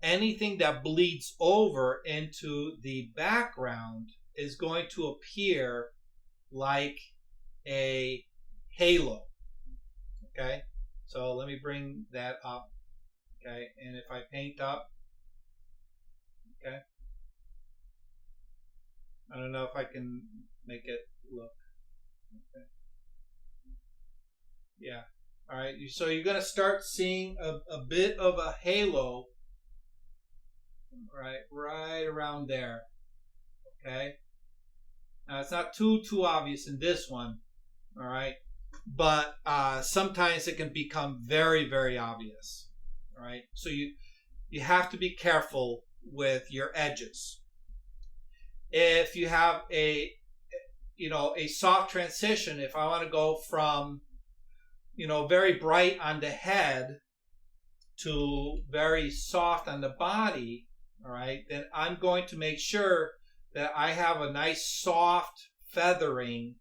anything that bleeds over into the background is going to appear like a halo. Okay, so let me bring that up. Okay, and if I paint up, okay, I don't know if I can make it look. Okay. Yeah. All right. So you're going to start seeing a bit of a halo, right around there. Okay. Now it's not too obvious in this one. All right. But sometimes it can become very, very obvious. All right. So you have to be careful with your edges. If you have a soft transition, if I want to go from, very bright on the head to very soft on the body, all right, then I'm going to make sure that I have a nice soft feathering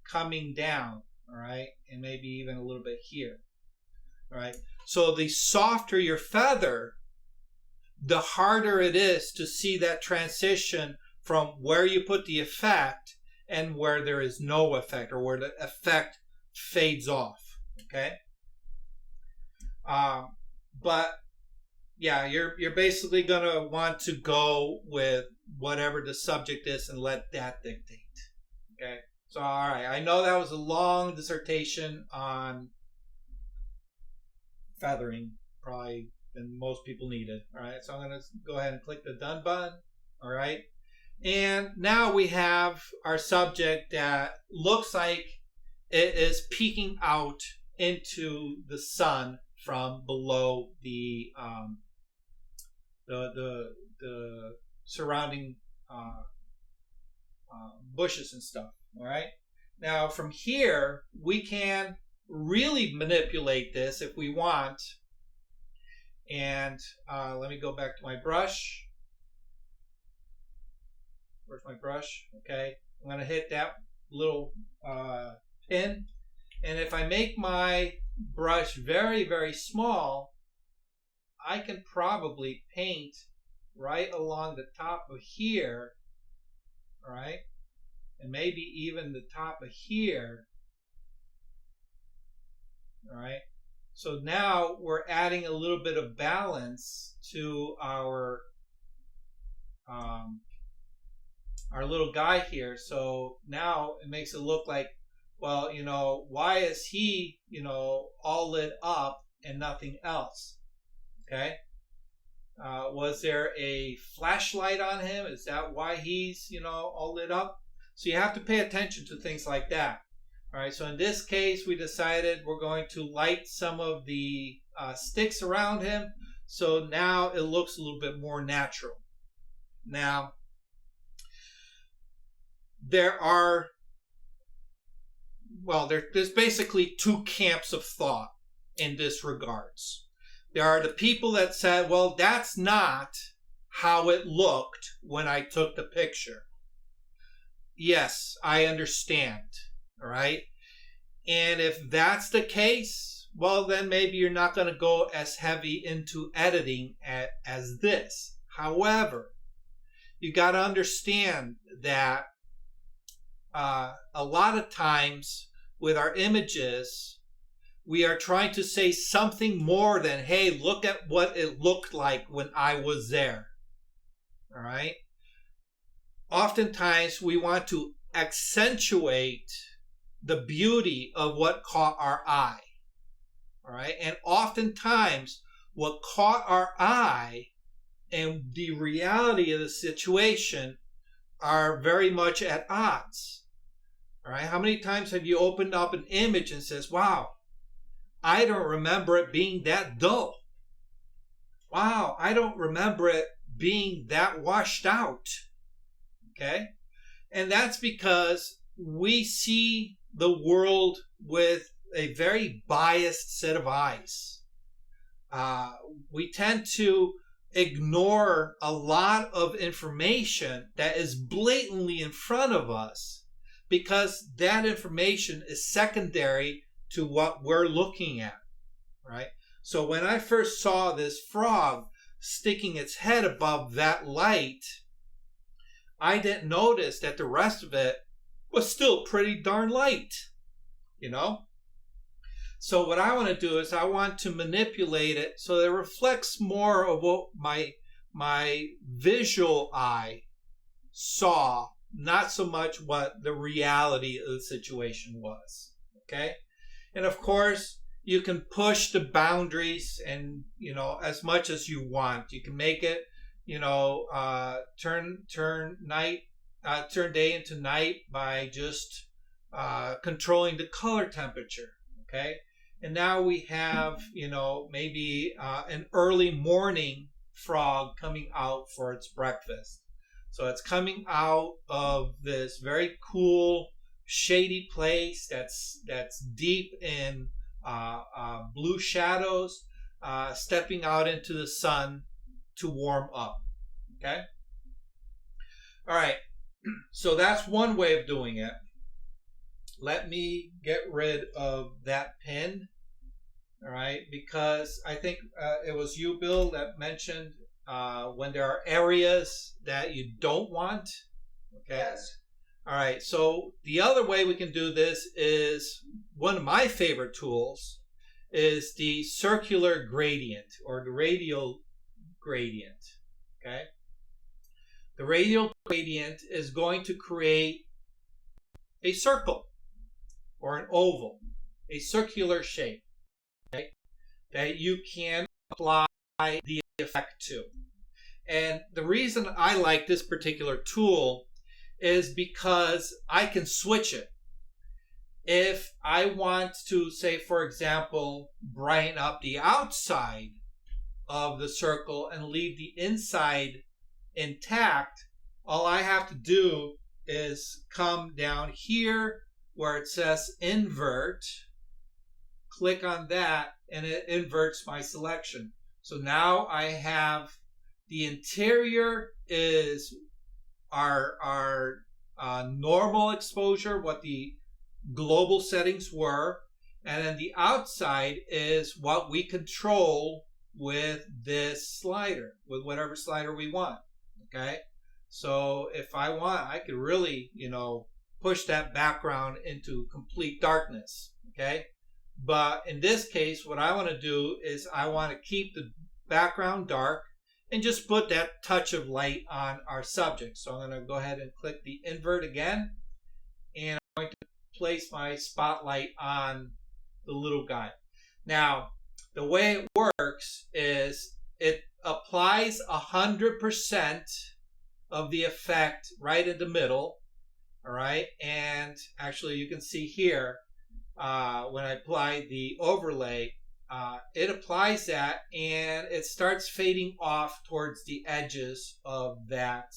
coming down, all right, and maybe even a little bit here, all right. So the softer your feather, the harder it is to see that transition from where you put the effect and where there is no effect, or where the effect fades off. Okay. But yeah, you're basically gonna want to go with whatever the subject is and let that dictate. Okay. So all right, I know that was a long dissertation on feathering, probably than most people needed. All right, so I'm gonna go ahead and click the done button. All right. And now we have our subject that looks like it is peeking out into the sun from below the surrounding bushes and stuff. All right. Now from here we can really manipulate this if we want. And let me go back to my brush. Where's my brush? Okay, I'm going to hit that little pin. And if I make my brush very, very small, I can probably paint right along the top of here, all right? And maybe even the top of here, all right? So now we're adding a little bit of balance to our little guy here. So now it makes it look like, well, why is he, all lit up and nothing else? Okay. Was there a flashlight on him? Is that why he's, all lit up? So you have to pay attention to things like that. All right. So in this case, we decided we're going to light some of the sticks around him. So now it looks a little bit more natural. Now, there's basically two camps of thought in this regards. There are the people that said, well, that's not how it looked when I took the picture. Yes, I understand. All right. And if that's the case, well, then maybe you're not going to go as heavy into editing as this. However, you got to understand that a lot of times with our images, we are trying to say something more than, hey, look at what it looked like when I was there. All right. Oftentimes we want to accentuate the beauty of what caught our eye. All right. And oftentimes what caught our eye and the reality of the situation are very much at odds. All right. How many times have you opened up an image and says, wow, I don't remember it being that dull. Wow, I don't remember it being that washed out. Okay. And that's because we see the world with a very biased set of eyes. We tend to ignore a lot of information that is blatantly in front of us because that information is secondary to what we're looking at, right? So when I first saw this frog sticking its head above that light, I didn't notice that the rest of it was still pretty darn light, So what I want to do is I want to manipulate it so that it reflects more of what my visual eye saw not so much what the reality of the situation was. Okay? And of course, you can push the boundaries and, as much as you want. You can make it, turn day into night by just controlling the color temperature. Okay? And now we have, maybe an early morning frog coming out for its breakfast. So it's coming out of this very cool, shady place that's deep in blue shadows, stepping out into the sun to warm up. Okay? All right. So that's one way of doing it. Let me get rid of that pin. All right, because I think it was you, Bill, that mentioned when there are areas that you don't want. Okay. Yes. All right. So the other way we can do this is one of my favorite tools is the circular gradient or the radial gradient. Okay. The radial gradient is going to create a circle or an oval, a circular shape. That you can apply the effect to. And the reason I like this particular tool is because I can switch it. If I want to, say, for example, brighten up the outside of the circle and leave the inside intact, all I have to do is come down here where it says invert, click on that, and it inverts my selection. So now I have the interior is our normal exposure, what the global settings were, and then the outside is what we control with this slider, with whatever slider we want. Okay, so if I want, I could really, push that background into complete darkness. Okay. But in this case, what I want to do is I want to keep the background dark and just put that touch of light on our subject. So I'm going to go ahead and click the invert again. And I'm going to place my spotlight on the little guy. Now, the way it works is it applies 100% of the effect right in the middle. All right. And actually, you can see here, when I apply the overlay, it applies that and it starts fading off towards the edges of that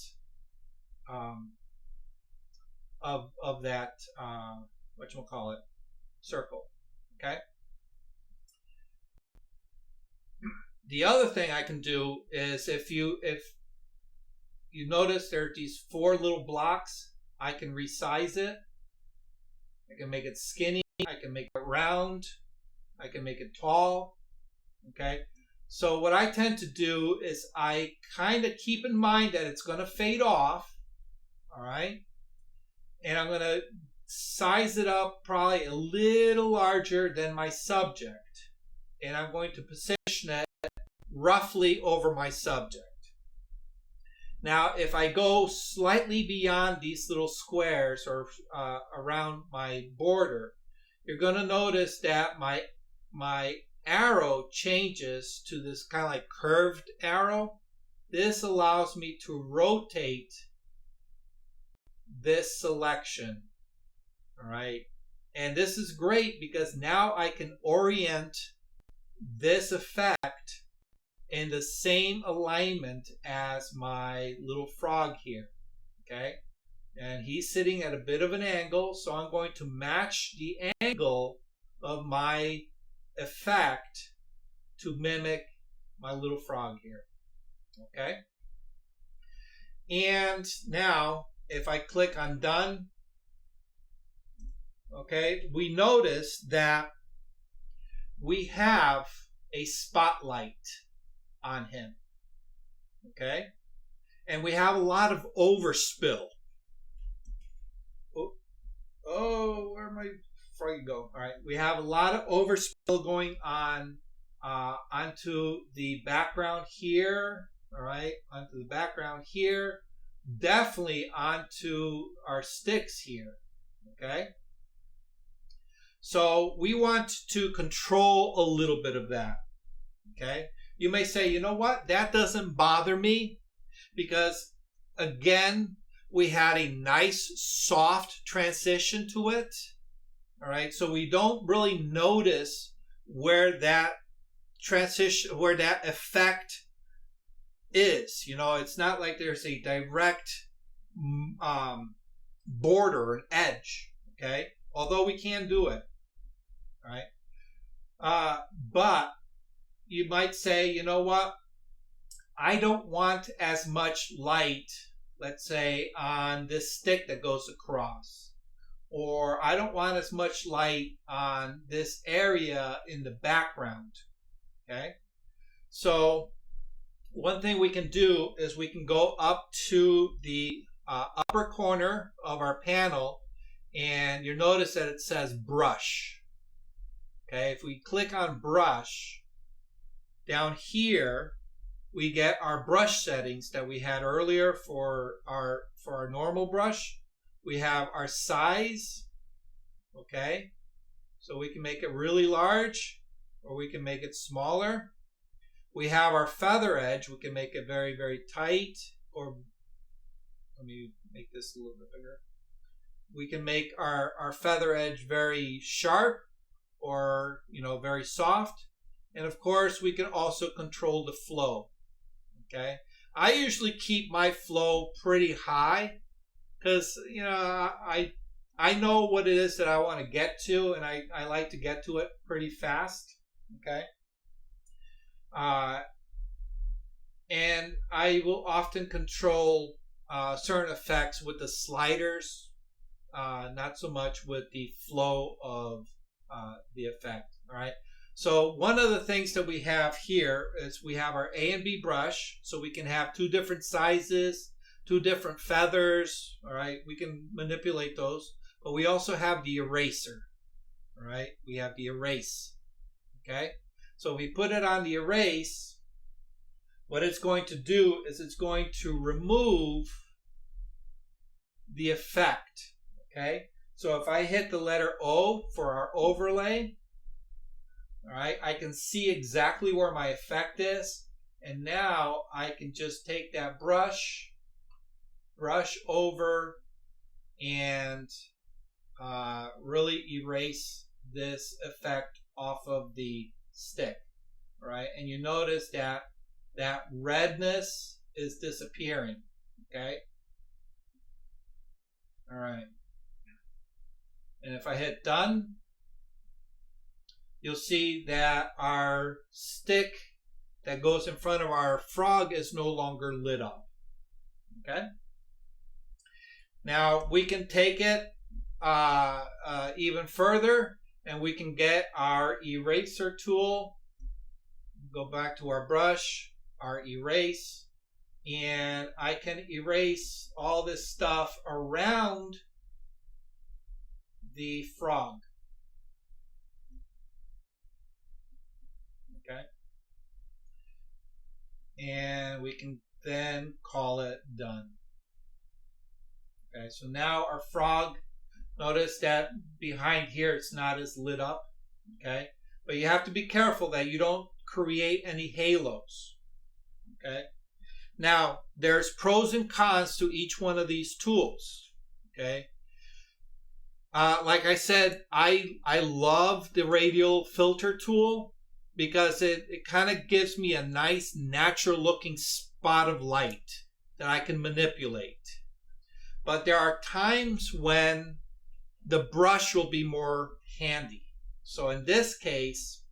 whatchamacallit, circle. Okay. The other thing I can do is if you notice there are these 4 little blocks, I can resize it. I can make it skinny. I can make it round. I can make it tall. Okay. So what I tend to do is I kind of keep in mind that it's going to fade off. All right. And I'm going to size it up probably a little larger than my subject. And I'm going to position it roughly over my subject. Now, if I go slightly beyond these little squares or around my border, you're going to notice that my arrow changes to this kind of like curved arrow. This allows me to rotate this selection. All right. And this is great because now I can orient this effect in the same alignment as my little frog here. Okay. And he's sitting at a bit of an angle, so I'm going to match the angle of my effect to mimic my little frog here. Okay. And now, if I click on done, okay, we notice that we have a spotlight on him. Okay. And we have a lot of overspill. Oh, where my frog go? All right, we have a lot of overspill going on onto the background here. All right, onto the background here. definitely onto our sticks here, okay? So we want to control a little bit of that, okay? You may say, you know what, that doesn't bother me because, again, we had a nice soft transition to it, all right? So we don't really notice where that transition, where that effect is. You know, it's not like there's a direct border, an edge, okay? Although we can do it, all right? But you might say, you know what? I don't want as much light, let's say, on this stick that goes across. Or I don't want as much light on this area in the background, okay? So one thing we can do is we can go up to the upper corner of our panel, and you'll notice that it says brush. Okay, if we click on brush, down here we get our brush settings that we had earlier for our normal brush. We have our size, okay, so we can make it really large or we can make it smaller. We have our feather edge. We can make it very, very tight, or let me make this a little bit bigger. We can make our feather edge very sharp or, you know, very soft. And of course, we can also control the flow, okay? I usually keep my flow pretty high because, you know, I know what it is that I want to get to, and I like to get to it pretty fast, okay? And I will often control certain effects with the sliders, not so much with the flow of the effect. All right. So one of the things that we have here is we have our A and B brush, so we can have two different sizes, two different feathers. All right. We can manipulate those, but we also have the eraser. All right. We have the erase. Okay. So if we put it on the erase, what it's going to do is it's going to remove the effect, okay? So if I hit the letter O for our overlay, all right, I can see exactly where my effect is, and now I can just take that brush over, and really erase this effect off of the stick, right? And you notice that that redness is disappearing, okay? All right. And if I hit done, you'll see that our stick that goes in front of our frog is no longer lit up, okay? Now we can take it even further, and we can get our eraser tool, go back to our brush, our erase, and I can erase all this stuff around the frog. Okay. And we can then call it done. Okay, so now our frog, notice that behind here it's not as lit up. Okay, but you have to be careful that you don't create any halos. Okay, now there's pros and cons to each one of these tools. Okay, like I said, I love the radial filter tool because it kind of gives me a nice natural looking spot of light that I can manipulate. But there are times when the brush will be more handy. So in this case,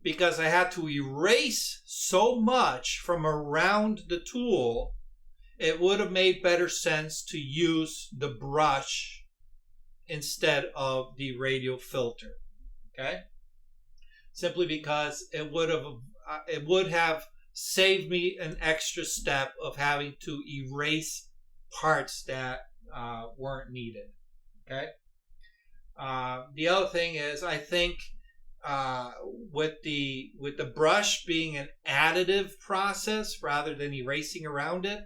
because I had to erase so much from around the tool, it would have made better sense to use the brush instead of the radial filter. Okay? Simply because it would have saved me an extra step of having to erase parts that weren't needed. Okay? The other thing is, I think with the brush being an additive process rather than erasing around it,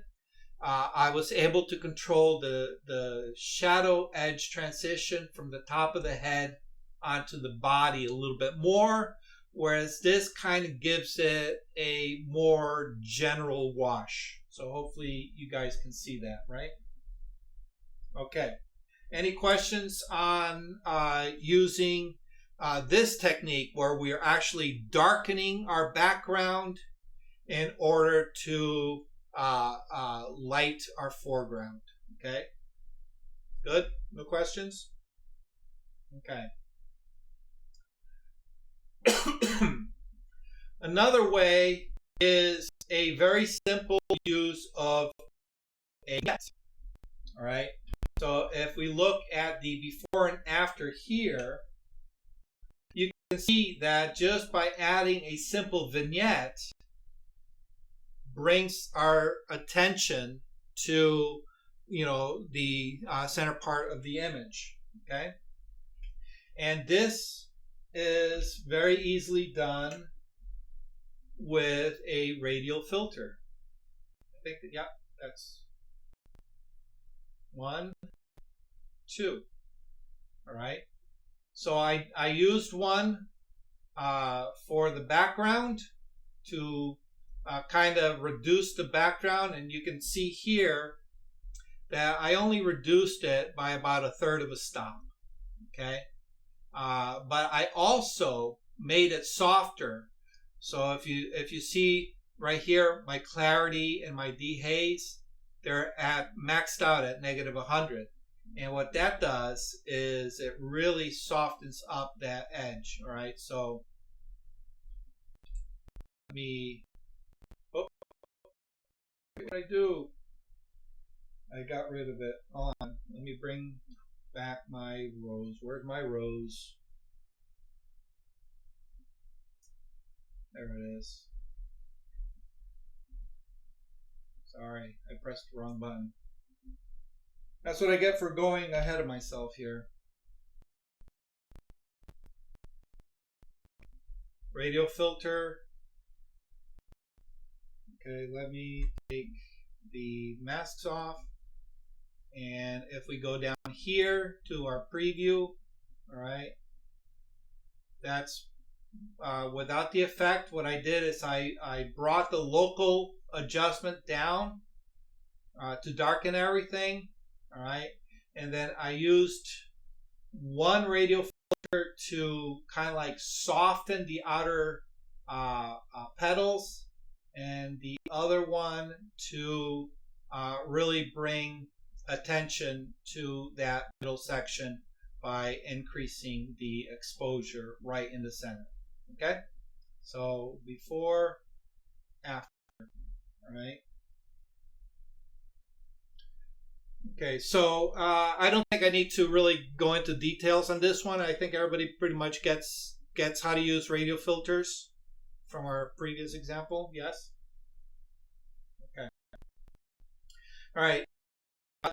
I was able to control the shadow edge transition from the top of the head onto the body a little bit more, whereas this kind of gives it a more general wash. So hopefully you guys can see that, right? Okay. Any questions on using this technique where we are actually darkening our background in order to light our foreground? Okay. Good? No questions? Okay. Another way is a very simple use of a vignette. All right. So if we look at the before and after here, you can see that just by adding a simple vignette brings our attention to, the center part of the image. Okay. And this is very easily done with a radial filter. I think that, yeah, that's 1, 2. All right. So I used one for the background to kind of reduce the background, and you can see here that I only reduced it by about 1/3 of a stop. Okay. But I also made it softer. So if you see right here, my clarity and my dehaze, they're maxed out at -100. And what that does is it really softens up that edge. All right. So let me, what did I do? I got rid of it. Hold on. Let me bring back my rose. Where's my rose? There it is. Sorry, I pressed the wrong button. That's what I get for going ahead of myself here. Radial filter. Okay, let me take the masks off. And if we go down here to our preview, all right, that's without the effect. What I did is I brought the local adjustment down to darken everything, all right, and then I used one radial filter to kind of like soften the outer petals, and the other one to really bring attention to that middle section by increasing the exposure right in the center. Okay, so before, after. All right. Okay, so I don't think I need to really go into details on this one. I think everybody pretty much gets how to use radial filters from our previous example. Yes. Okay. All right.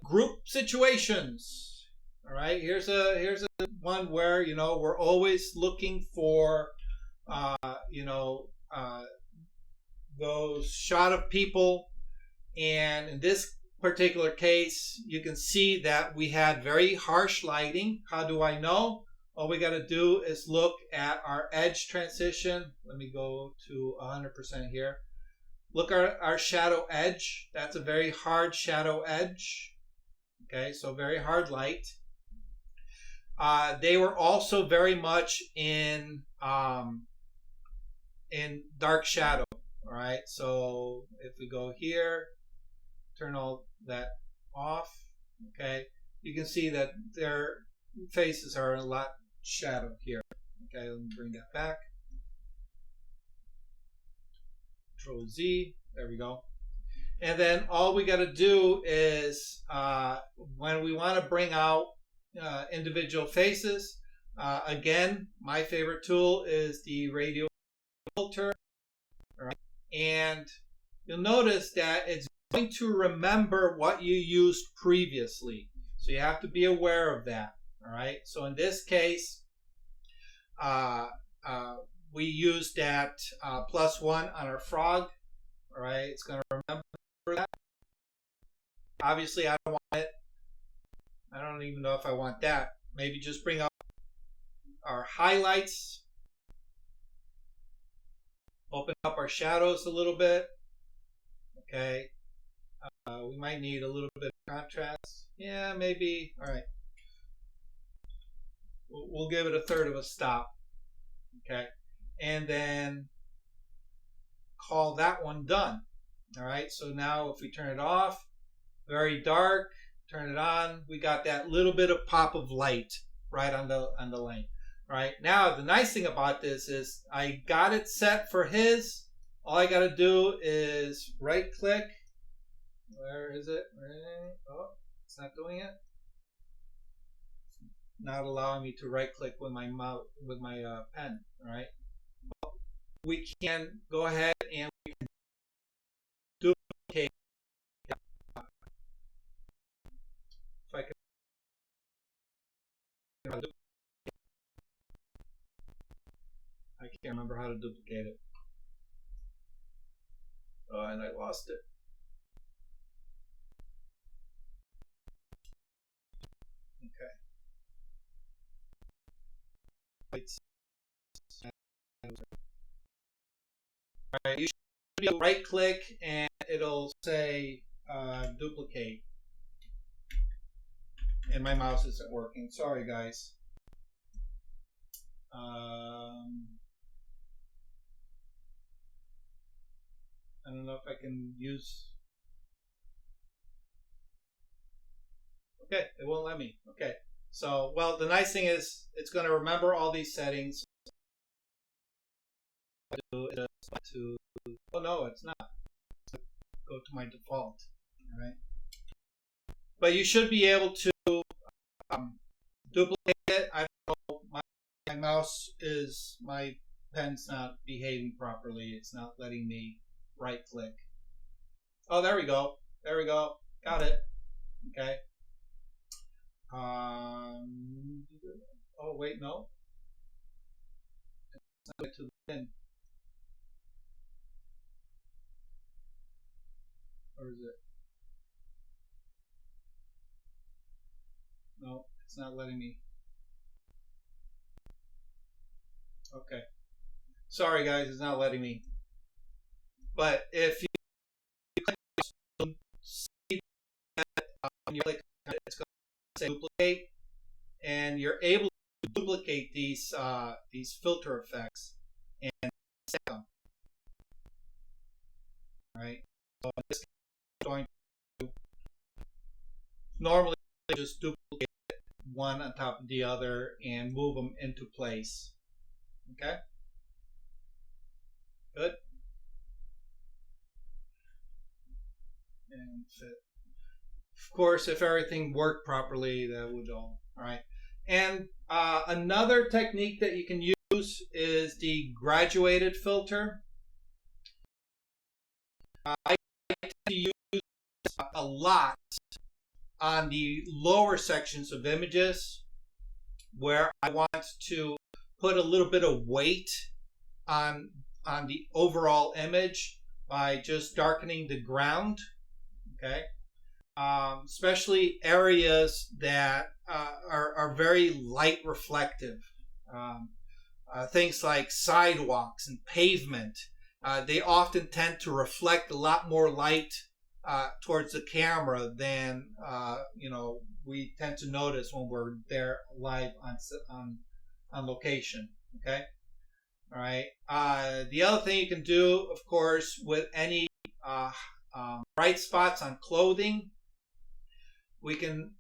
Group situations. All right. Here's a one where we're always looking for those shot of people, and in this particular case you can see that we had very harsh lighting. How do I know? All we got to do is look at our edge transition. Let me go to 100% here. Look at our shadow edge. That's a very hard shadow edge. Okay, so very hard light. They were also very much in dark shadow. All right, so if we go here, turn all that off, okay, you can see that their faces are a lot shadowed here. Okay, let me bring that back. Control Z, there we go. And then all we got to do is when we want to bring out individual faces, again, my favorite tool is the radial filter. All right. And you'll notice that it's going to remember what you used previously. So you have to be aware of that. All right. So in this case, we used that +1 on our frog. All right. It's going to remember that. Obviously, I don't want it. I don't even know if I want that. Maybe just bring up our highlights. Open up our shadows a little bit. Okay. We might need a little bit of contrast. Yeah, maybe. All right. We'll give it a third of a stop. Okay. And then call that one done. All right. So now if we turn it off, very dark, turn it on, we got that little bit of pop of light right on the lane. Right. Now the nice thing about this is I got it set for his. All I got to do is right click. Where is it? Oh, it's not doing it. Not allowing me to right click with my mouse with my pen. All right. We can go ahead and we can duplicate. If I can. I can't remember how to duplicate it. Oh, and I lost it. Okay. Alright, you should be able to right click and it'll say duplicate. And my mouse isn't working. Sorry, guys. I don't know if I can use. Okay, it won't let me. Okay. So, well, the nice thing is it's going to remember all these settings. Oh no, it's not. Go to my default. All right. But you should be able to duplicate it. I don't know. My mouse is, my pen's not behaving properly. It's not letting me right click. Oh, there we go. There we go. Got it. Okay. Oh wait, no. It's not to the pin. Or is it? No, it's not letting me. Okay. Sorry guys, it's not letting me. But if you see that you click, it's going to say duplicate, and you're able to duplicate these filter effects and set them. All right. So this is going to normally just duplicate one on top of the other and move them into place. Okay. Good. And fit. Of course, if everything worked properly, that would all right. And another technique that you can use is the graduated filter. I like to use a lot on the lower sections of images where I want to put a little bit of weight on the overall image by just darkening the ground. Okay, especially areas that are very light reflective. Things like sidewalks and pavement, they often tend to reflect a lot more light towards the camera than we tend to notice when we're there live on location. Okay, all right. The other thing you can do, of course, with any bright spots on clothing, we can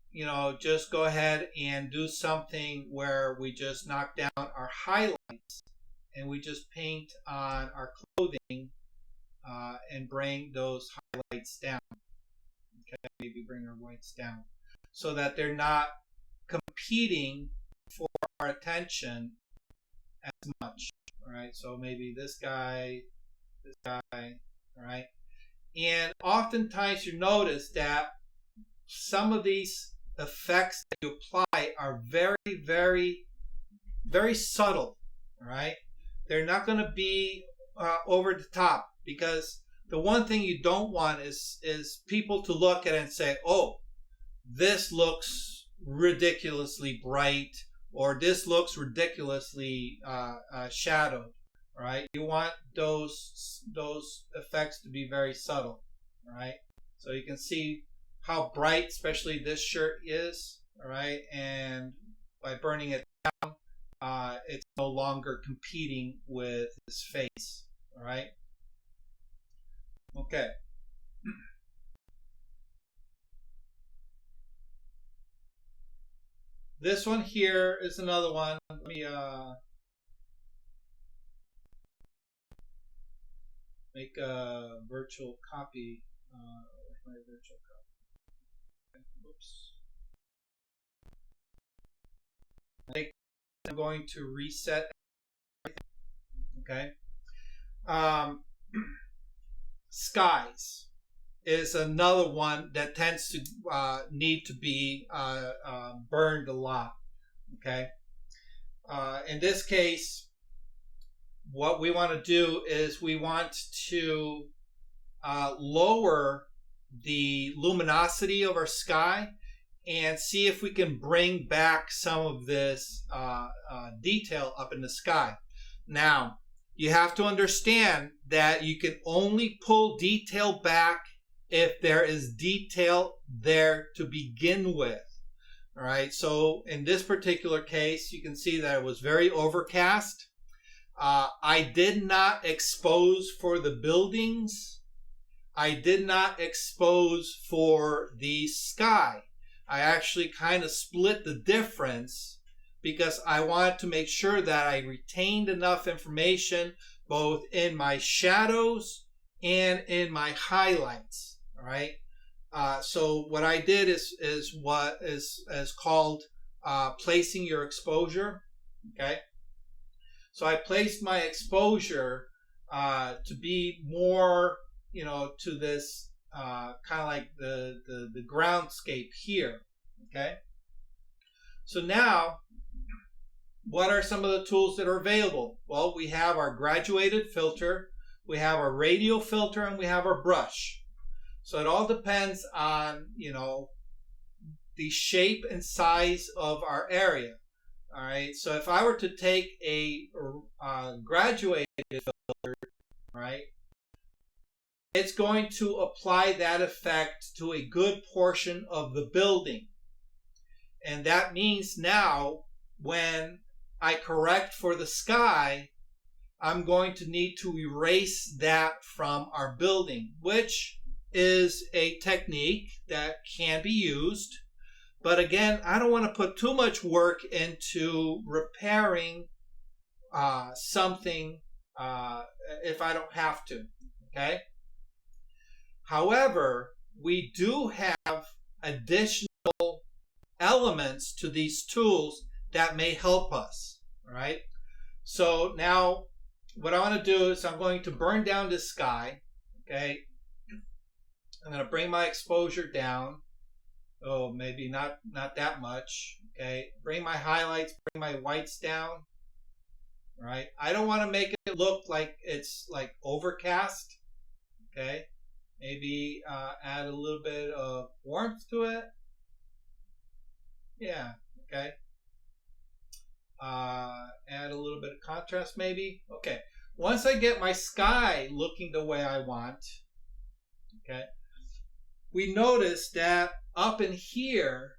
just go ahead and do something where we just knock down our highlights and we just paint on our clothing and bring those highlights down. Okay, maybe bring our whites down so that they're not competing for our attention as much. All right, so maybe this guy, all right. And oftentimes you notice that some of these effects that you apply are very, very, very subtle. All right, they're not going to be over the top, because the one thing you don't want is people to look at it and say, oh, this looks ridiculously bright, or this looks ridiculously shadowed, right? You want those effects to be very subtle, right? So you can see how bright, especially this shirt is, all right? And by burning it down, it's no longer competing with his face, all right? Okay. This one here is another one. Let me make a virtual copy. My virtual copy. Oops. I think I'm going to reset. Okay. Skies is another one that tends to need to be burned a lot. Okay. In this case, what we want to do is we want to lower the luminosity of our sky and see if we can bring back some of this detail up in the sky. Now, you have to understand that you can only pull detail back if there is detail there to begin with. All right, so in this particular case, you can see that it was very overcast. I did not expose for the buildings. I did not expose for the sky. I actually kind of split the difference because I wanted to make sure that I retained enough information both in my shadows and in my highlights. All right. So what I did is what is called placing your exposure. Okay. So I placed my exposure to be more, to this kind of like the groundscape here. Okay. So now, what are some of the tools that are available? Well, we have our graduated filter, we have our radial filter, and we have our brush. So it all depends on, the shape and size of our area. All right. So if I were to take a graduated filter, right, it's going to apply that effect to a good portion of the building. And that means now when I correct for the sky, I'm going to need to erase that from our building, which is a technique that can be used. But again, I don't want to put too much work into repairing something if I don't have to. Okay. However, we do have additional elements to these tools that may help us. All right. So now what I want to do is I'm going to burn down this sky. Okay. I'm going to bring my exposure down. Oh, maybe not that much. Okay. Bring my highlights, bring my whites down. All right. I don't want to make it look like it's like overcast. Okay. Maybe add a little bit of warmth to it. Yeah. Okay. Add a little bit of contrast maybe. Okay. Once I get my sky looking the way I want, okay, we notice that up in here,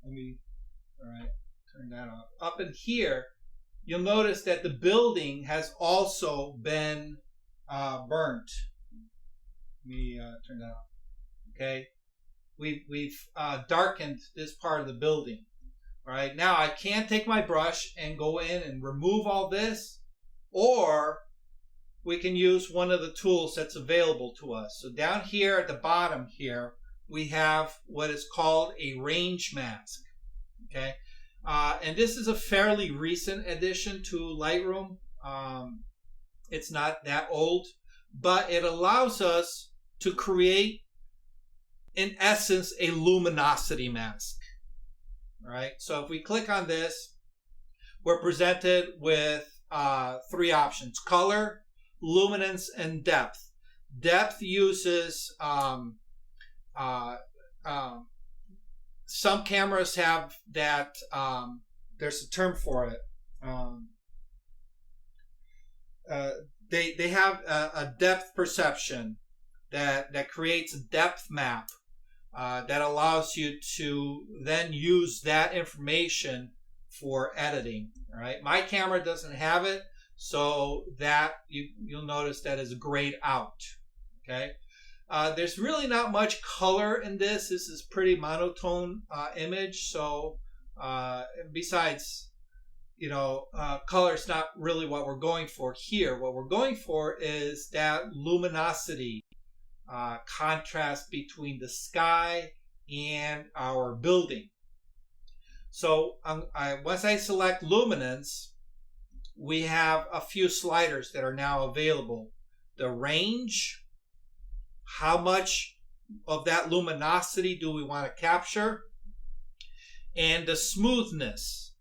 all right, turn that off. Up in here, you'll notice that the building has also been burnt. Let me turn that off. Okay. We've darkened this part of the building. All right. Now I can take my brush and go in and remove all this, or we can use one of the tools that's available to us. So down here at the bottom here, we have what is called a range mask. Okay. And this is a fairly recent addition to Lightroom. It's not that old, but it allows us to create, in essence, a luminosity mask. All right. So if we click on this, we're presented with three options: color, luminance and depth. Depth uses some cameras have that. There's a term for it. They have a depth perception that creates a depth map that allows you to then use that information for editing. All right, my camera doesn't have it, so that you'll notice that is grayed out. Okay, there's really not much color in this. This is pretty monotone image. So besides, color's not really what we're going for here. What we're going for is that luminosity contrast between the sky and our building. So once I select luminance, we have a few sliders that are now available. The range, how much of that luminosity do we want to capture, and the smoothness,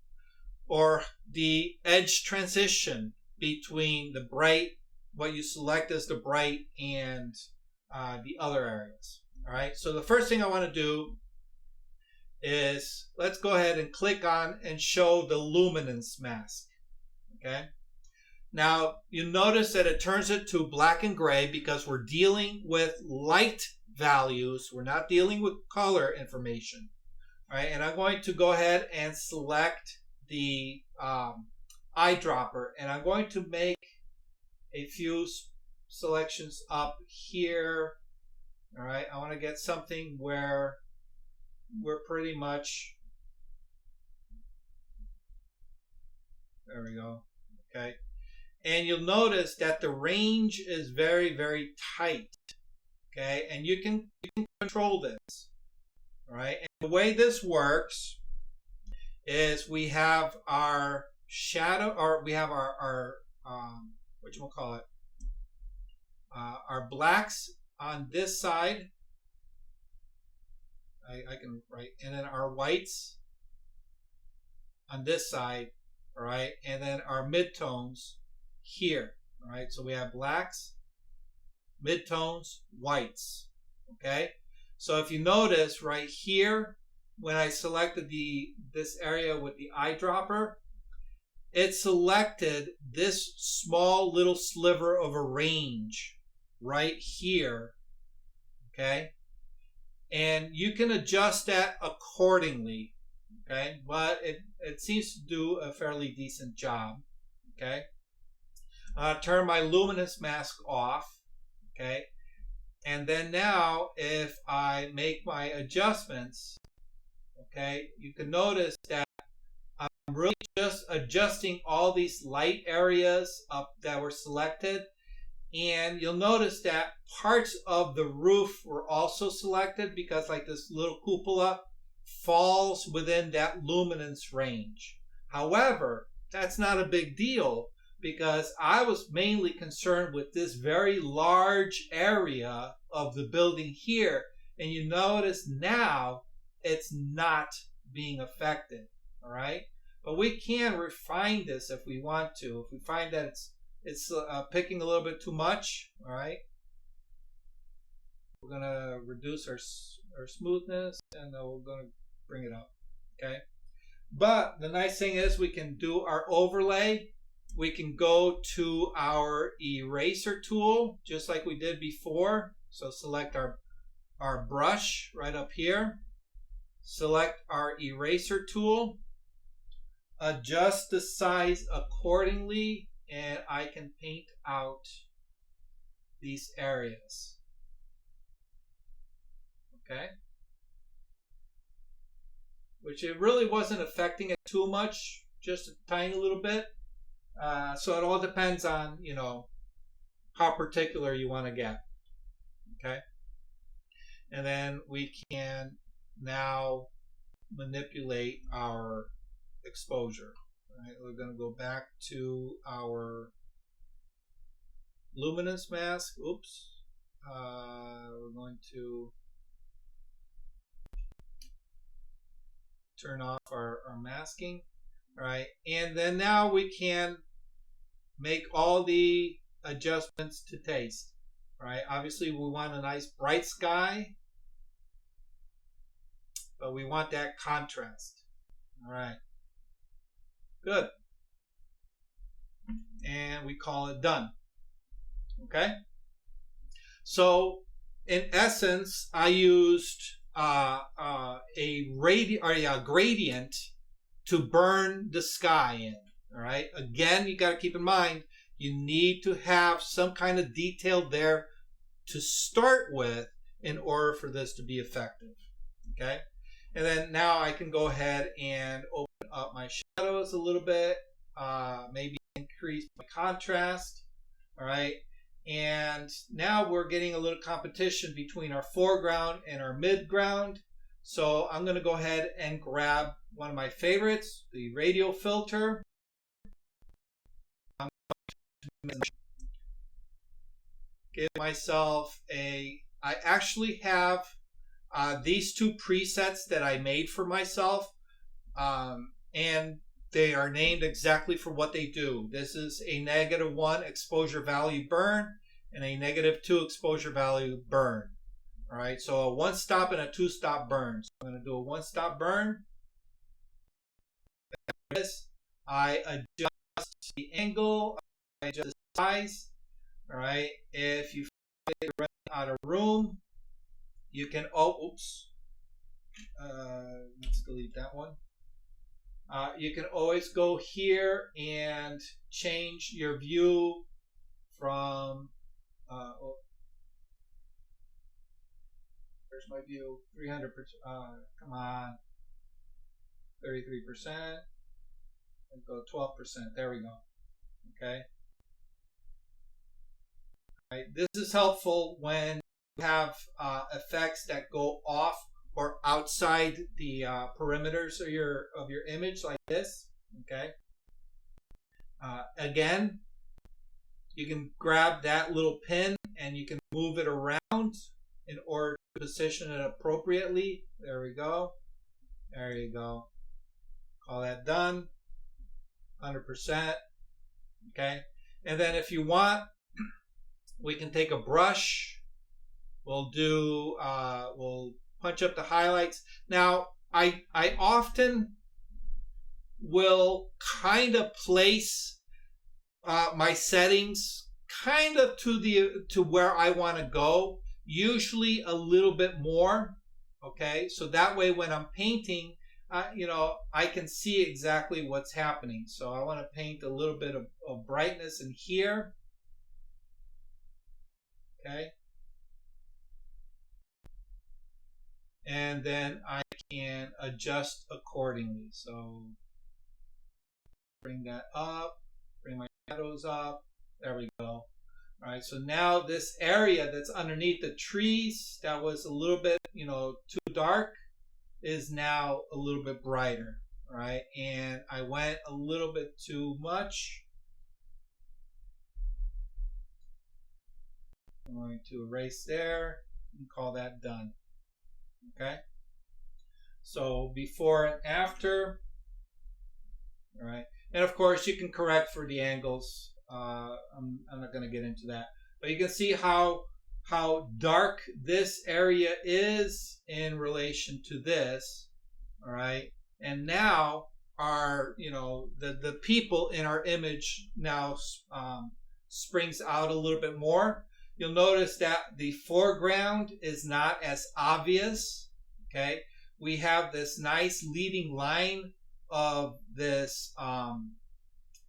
or the edge transition between the bright, what you select as the bright, and the other areas. All right, so the first thing I want to do is let's go ahead and click on and show the luminance mask. Okay, now you notice that it turns it to black and gray because we're dealing with light values. We're not dealing with color information. All right, and I'm going to go ahead and select the eyedropper, and I'm going to make a few selections up here. All right, I want to get something where we're pretty much, there we go. Okay, and you'll notice that the range is very, very tight. Okay, and you can control this. All right, and the way this works is we have our shadow, or we have our whatchamacallit, our blacks on this side. I can write, and then our whites on this side, all right, and then our midtones here, all right. So we have blacks, midtones, whites. Okay, so if you notice right here, when I selected this area with the eyedropper, it selected this small little sliver of a range right here. Okay, and you can adjust that accordingly. Okay, but it seems to do a fairly decent job. Okay, turn my luminance mask off. Okay, and then now if I make my adjustments, okay, you can notice that I'm really just adjusting all these light areas up that were selected, and you'll notice that parts of the roof were also selected because like this little cupola falls within that luminance range. However, that's not a big deal because I was mainly concerned with this very large area of the building here, and you notice now it's not being affected. All right, but we can refine this if we want to. If we find that it's picking a little bit too much, all right, we're gonna reduce our smoothness, and then we're gonna bring it up. Okay, but the nice thing is we can do our overlay. We can go to our eraser tool just like we did before. So select our brush right up here. Select our eraser tool. Adjust the size accordingly, and I can paint out these areas. Okay? Which it really wasn't affecting it too much, just a tiny little bit. So it all depends on, how particular you want to get. Okay? And then we can now manipulate our exposure. All right, we're going to go back to our luminance mask. Oops. We're going to turn off our masking. All right, and then now we can make all the adjustments to taste. All right, obviously we want a nice bright sky, but we want that contrast. All right, good. And we call it done. Okay. So in essence, I used a gradient to burn the sky in. All right. Again, you got to keep in mind, you need to have some kind of detail there to start with in order for this to be effective. Okay. And then now I can go ahead and open up my shadows a little bit, maybe increase my contrast. All right. And now we're getting a little competition between our foreground and our midground. So I'm going to go ahead and grab one of my favorites, the radial filter. I'm going to give myself I actually have these two presets that I made for myself, and they are named exactly for what they do. This is a -1 exposure value burn and a -2 exposure value burn. All right, so a 1-stop and a 2-stop burn. So I'm going to do a 1-stop burn. I adjust the angle, I adjust the size. All right, if you find you're running out of room, you can, let's delete that one. You can always go here and change your view from, where's my view? 300%, come on, 33%, and go 12%, there we go, okay. All right. This is helpful when you have effects that go off or outside the perimeters of your image, like this. Okay. Again, you can grab that little pin and you can move it around in order to position it appropriately. There we go. There you go. Call that done. 100%. Okay. And then if you want, we can take a brush. We'll punch up the highlights. Now, I often will kind of place my settings kind of to where I want to go, usually a little bit more. Okay, so that way when I'm painting, I can see exactly what's happening. So I want to paint a little bit of brightness in here. Okay. And then I can adjust accordingly. So bring that up, bring my shadows up. There we go. All right, so now this area that's underneath the trees that was a little bit, too dark is now a little bit brighter. All right, and I went a little bit too much. I'm going to erase there and call that done. Okay, so before and after. All right, and of course you can correct for the angles. I'm not going to get into that, but you can see how dark this area is in relation to this. All right, and now our the people in our image now springs out a little bit more. You'll notice that the foreground is not as obvious. Okay, we have this nice leading line of this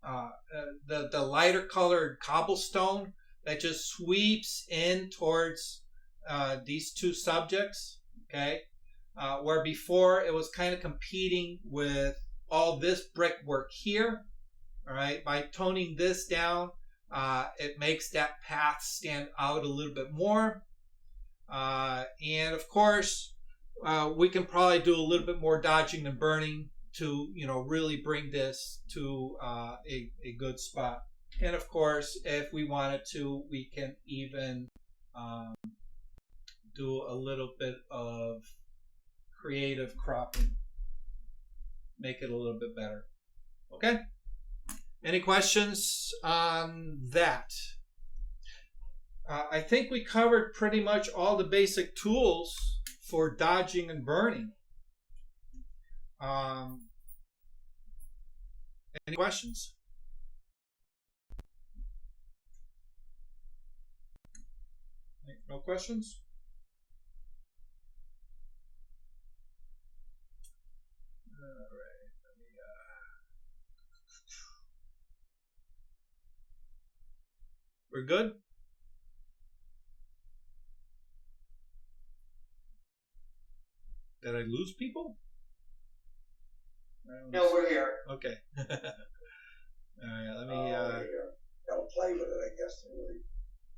the lighter colored cobblestone that just sweeps in towards these two subjects. Okay, where before it was kind of competing with all this brickwork here. All right, by toning this down, it makes that path stand out a little bit more. And of course, we can probably do a little bit more dodging and burning to really bring this to a good spot. And of course, if we wanted to, we can even do a little bit of creative cropping, make it a little bit better. Okay, any questions on that? I think we covered pretty much all the basic tools for dodging and burning. Any questions? No questions? All right. We're good? Did I lose people? No, we're here. Okay. All right, let me. Gotta play with it, I guess, to really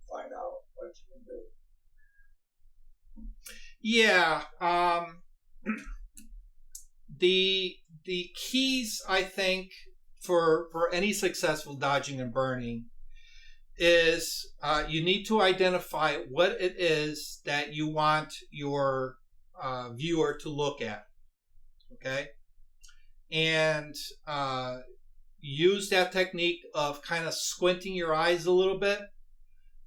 find out what you can do. Yeah. The keys, I think, for any successful dodging and burning is you need to identify what it is that you want your viewer to look at. Okay, and use that technique of kind of squinting your eyes a little bit.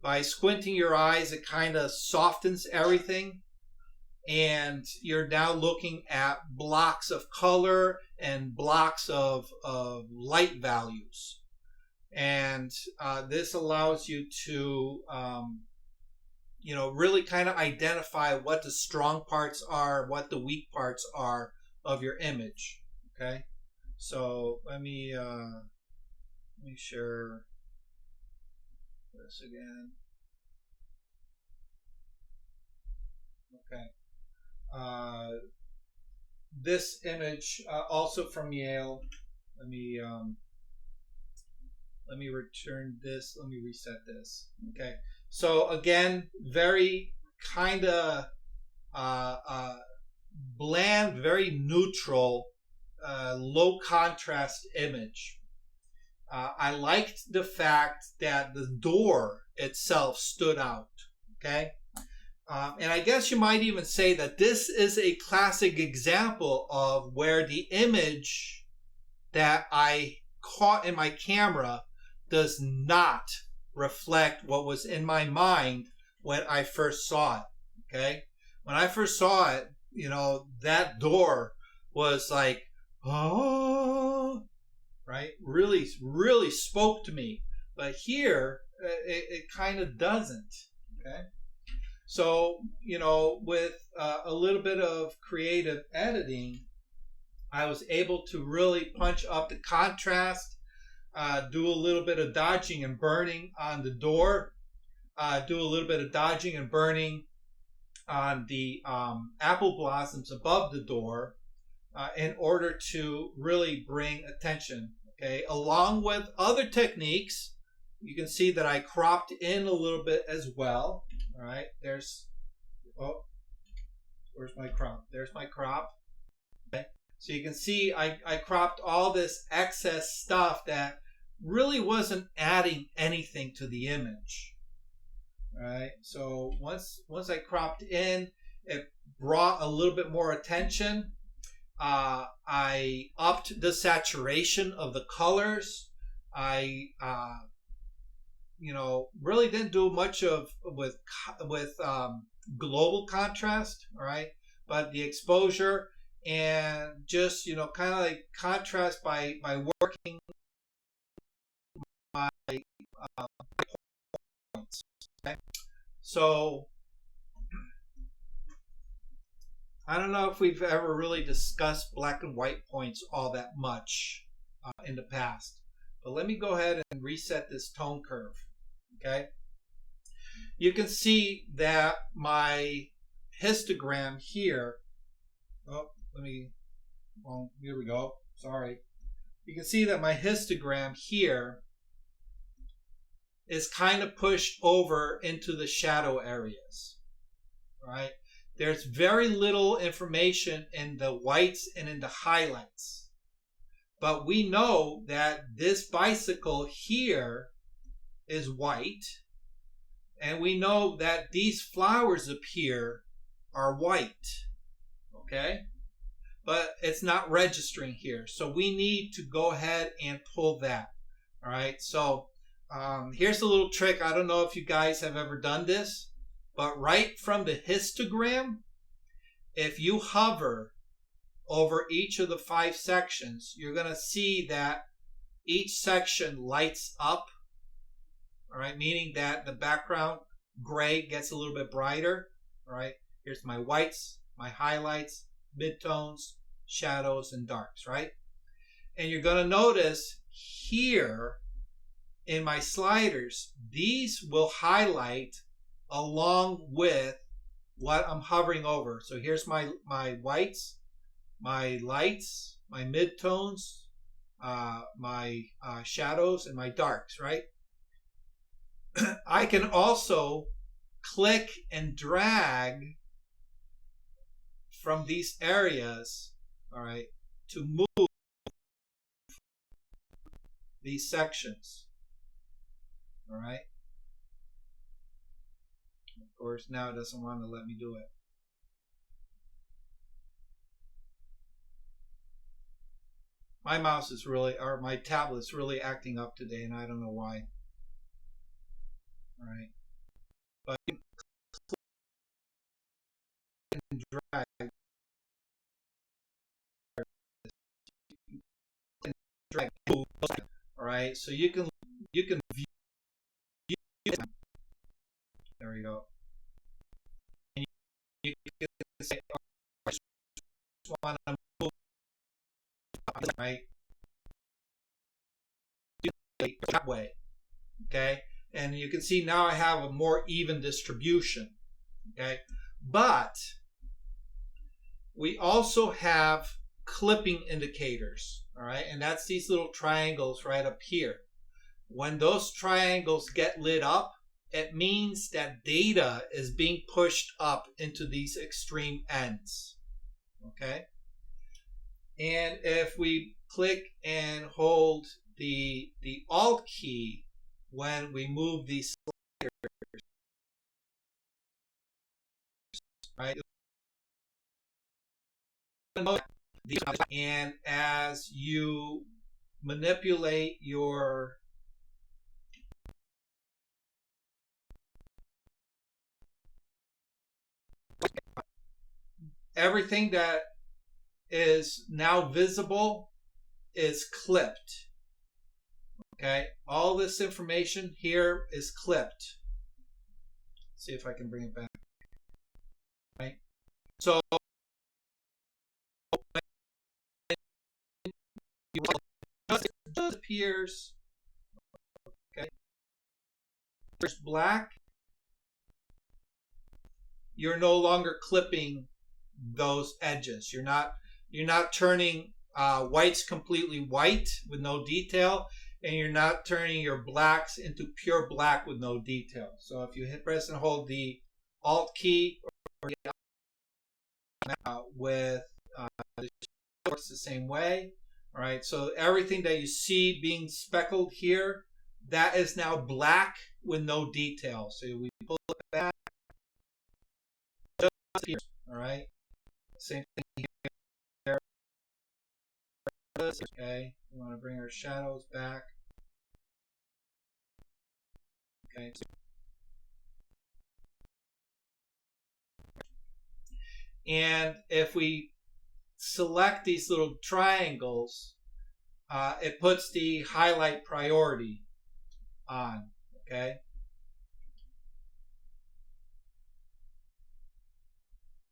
By squinting your eyes, it kind of softens everything, and you're now looking at blocks of color and blocks of light values. And this allows you to, really kind of identify what the strong parts are, what the weak parts are of your image. Okay, so let me share this again. Okay. This image, also from Yale. Let me return this. Let me reset this. Okay. So again, very kind of bland, very neutral, low contrast image. I liked the fact that the door itself stood out. Okay. And I guess you might even say that this is a classic example of where the image that I caught in my camera does not reflect what was in my mind when I first saw it. Okay? When I first saw it, that door was like, oh, right? Really, really spoke to me. But here, it kind of doesn't. Okay? So, with a little bit of creative editing, I was able to really punch up the contrast, do a little bit of dodging and burning on the door, do a little bit of dodging and burning on the apple blossoms above the door, in order to really bring attention. Okay, along with other techniques, you can see that I cropped in a little bit as well. All right, where's my crop? There's my crop. Okay. So you can see I cropped all this excess stuff that really wasn't adding anything to the image. All right, so once I cropped in, it brought a little bit more attention. I upped the saturation of the colors. I really didn't do much with global contrast, all right, but the exposure and just kind of like contrast by working my points. Okay? So I don't know if we've ever really discussed black and white points all that much in the past, but let me go ahead and reset this tone curve. Okay, you can see that my histogram here, here we go, sorry. You can see that my histogram here is kind of pushed over into the shadow areas, right? There's very little information in the whites and in the highlights, but we know that this bicycle here is white, and we know that these flowers up here are white, okay, but it's not registering here, so we need to go ahead and pull that. All right, so Here's a little trick. I don't know if you guys have ever done this, but right from the histogram, if you hover over each of the 5 sections, you're going to see that each section lights up, all right, meaning that the background gray gets a little bit brighter. All right, here's my whites, my highlights, midtones, shadows, and darks, right? And you're going to notice here in my sliders, these will highlight along with what I'm hovering over. So here's my whites, my lights, my midtones, my shadows, and my darks, right? I can also click and drag from these areas, all right, to move these sections, all right? Of course, now it doesn't want to let me do it. My mouse is really, or my tablet's really acting up today, and I don't know why. All right, but you can drag, all right. So you can view. There we go. And you can say, oh, I just want to move, right? That way, okay. And you can see now I have a more even distribution, okay? But we also have clipping indicators, all right? And that's these little triangles right up here. When those triangles get lit up, it means that data is being pushed up into these extreme ends, okay? And if we click and hold the Alt key when we move these sliders, right? And as you manipulate your everything that is now visible is clipped. Okay, all this information here is clipped. Let's see if I can bring it back. Right. So it just appears. Okay. There's black. You're no longer clipping those edges. You're not turning whites completely white with no detail, and you're not turning your blacks into pure black with no detail. So if you press and hold the Alt key or with it works the same way. All right. So everything that you see being speckled here, that is now black with no detail. So we pull it back. All right. Same thing here. Okay. We want to bring our shadows back. Okay. And if we select these little triangles, it puts the highlight priority on. Okay.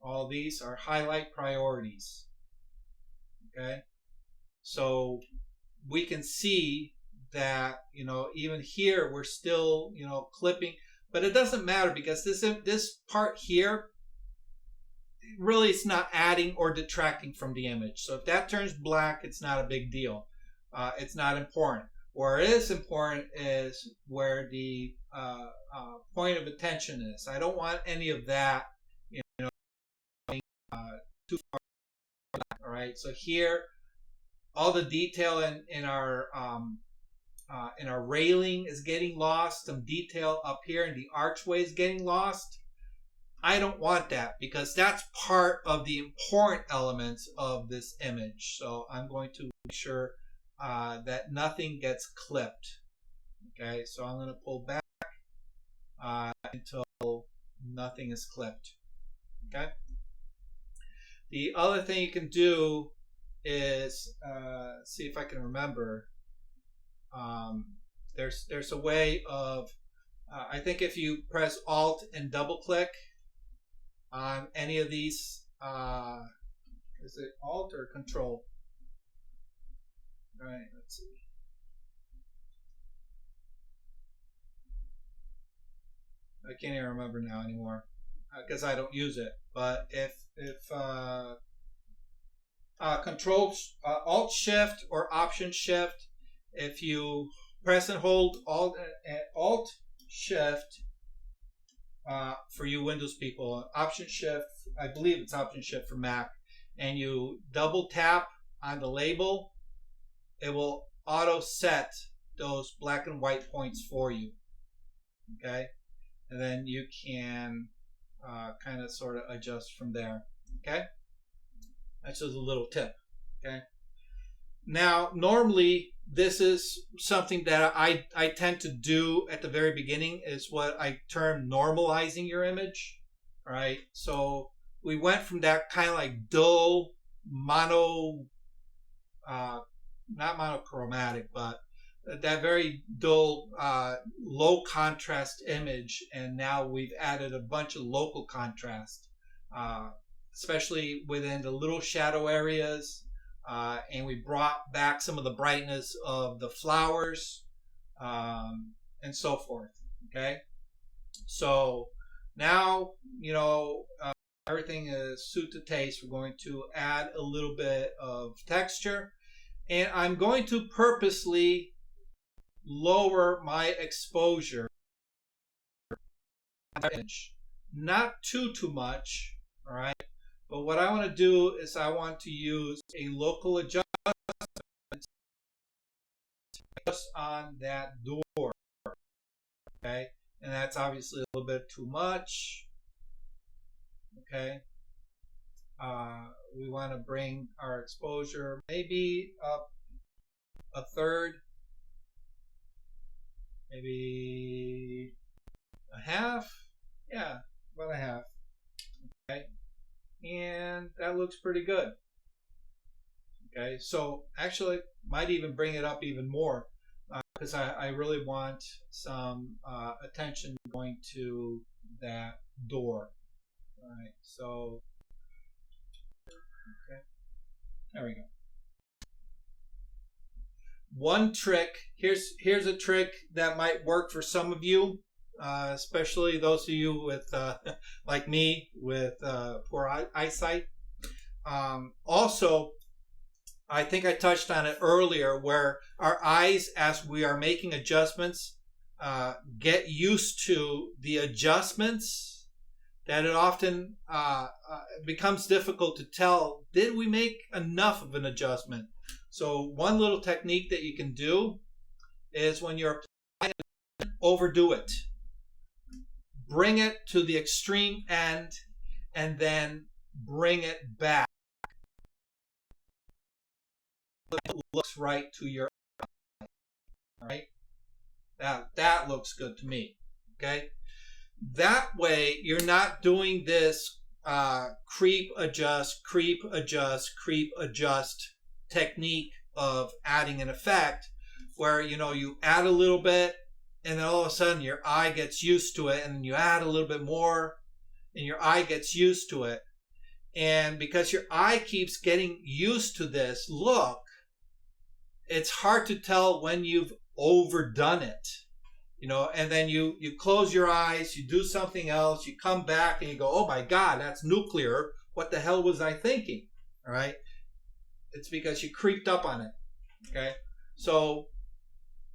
All these are highlight priorities. Okay. So we can see that, even here we're still, clipping, but it doesn't matter because this part here, really it's not adding or detracting from the image. So if that turns black, it's not a big deal. It's not important. Where it is important is where the point of attention is. I don't want any of that, too far. All right. So here, all the detail in our railing is getting lost. Some detail up here in the archway is getting lost. I don't want that because that's part of the important elements of this image. So I'm going to make sure that nothing gets clipped. Okay, so I'm going to pull back until nothing is clipped. Okay. The other thing you can do is see if I can remember. There's a way of I think if you press Alt and double click on any of these, is it Alt or Control? All right, let's see. I can't even remember now anymore because I don't use it. But if Control Alt Shift or Option Shift, if you press and hold Alt Shift for you Windows people, Option Shift, I believe it's Option Shift for Mac, and you double tap on the label, it will auto set those black and white points for you. Okay, and then you can kind of sort of adjust from there. Okay, that's just a little tip. Okay, now normally this is something that I tend to do at the very beginning, is what I term normalizing your image. All right, so we went from that kind of like dull mono, not monochromatic, but that very dull, low contrast image, and now we've added a bunch of local contrast, especially within the little shadow areas, and we brought back some of the brightness of the flowers, and so forth. Okay, so now everything is suit to taste. We're going to add a little bit of texture, and I'm going to purposely lower my exposure, not too much. All right, but what I want to do is I want to use a local adjustment just on that door. Okay, and that's obviously a little bit too much. Okay, we want to bring our exposure maybe up a third, maybe a half. Yeah, about a half. Okay, and that looks pretty good. Okay, so actually might even bring it up even more because I really want some attention going to that door. All right, so okay, there we go. One trick, here's a trick that might work for some of you, especially those of you with like me with poor eyesight. Also, I think I touched on it earlier, where our eyes, as we are making adjustments, get used to the adjustments, that it often becomes difficult to tell, did we make enough of an adjustment? So one little technique that you can do is when you're applying it, overdo it. Bring it to the extreme end and then bring it back. It looks right to your eye. All right? That looks good to me. Okay? That way you're not doing this creep, adjust, creep, adjust, creep, adjust technique of adding an effect where you add a little bit and then all of a sudden your eye gets used to it, and then you add a little bit more and your eye gets used to it. And because your eye keeps getting used to this look, it's hard to tell when you've overdone it. And then you close your eyes, you do something else, you come back and you go, oh my God, that's nuclear. What the hell was I thinking? All right. It's because you creeped up on it. Okay. So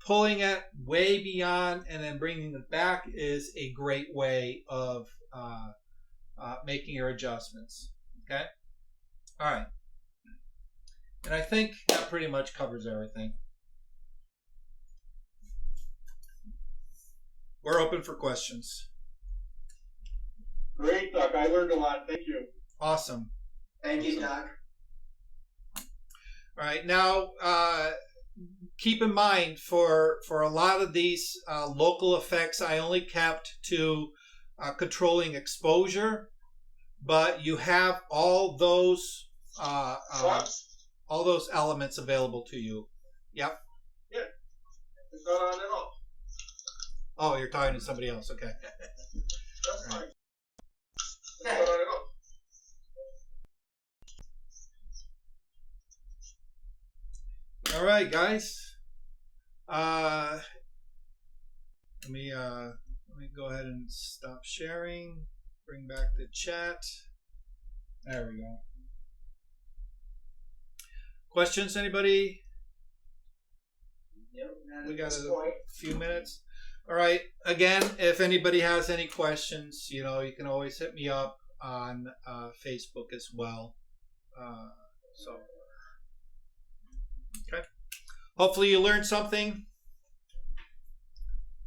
pulling it way beyond and then bringing it back is a great way of making your adjustments. Okay. All right. And I think that pretty much covers everything. We're open for questions. Great, Doc. I learned a lot. Thank you. Awesome. Thank you, Doc. All right. Now, keep in mind for a lot of these local effects, I only kept to controlling exposure, but you have all those elements available to you. Yep. Yeah. It's not on at all. Oh, you're talking to somebody else. Okay. That's fine. It's not on at all. All right, guys. Let me go ahead and stop sharing. Bring back the chat. There we go. Questions, anybody? Nope, not We at got this a point. few minutes. All right. Again, if anybody has any questions, you can always hit me up on Facebook as well. Okay. Hopefully you learned something.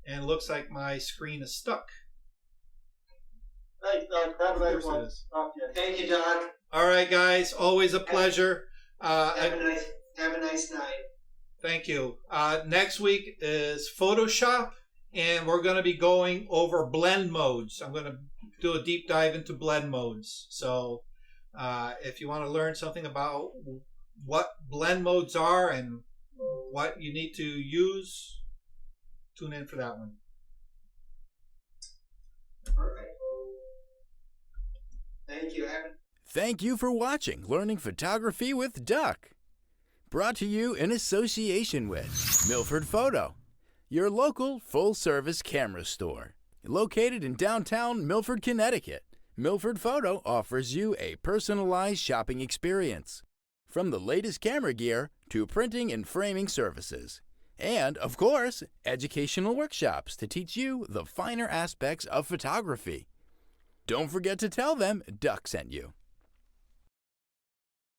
And it looks like my screen is stuck. Thanks, Doug. Have a Of nice course it one. is. Talk to you. Thank you, Doc. All right, guys. Always a pleasure. Have a nice night. Thank you. Next week is Photoshop, and we're going to be going over blend modes. I'm going to do a deep dive into blend modes. So if you want to learn something about what blend modes are and what you need to use, tune in for that one. Perfect. Thank you. Thank you for watching Learning Photography with Duck. Brought to you in association with Milford Photo, your local full-service camera store. Located in downtown Milford, Connecticut, Milford Photo offers you a personalized shopping experience. From the latest camera gear to printing and framing services. And, of course, educational workshops to teach you the finer aspects of photography. Don't forget to tell them Duck sent you.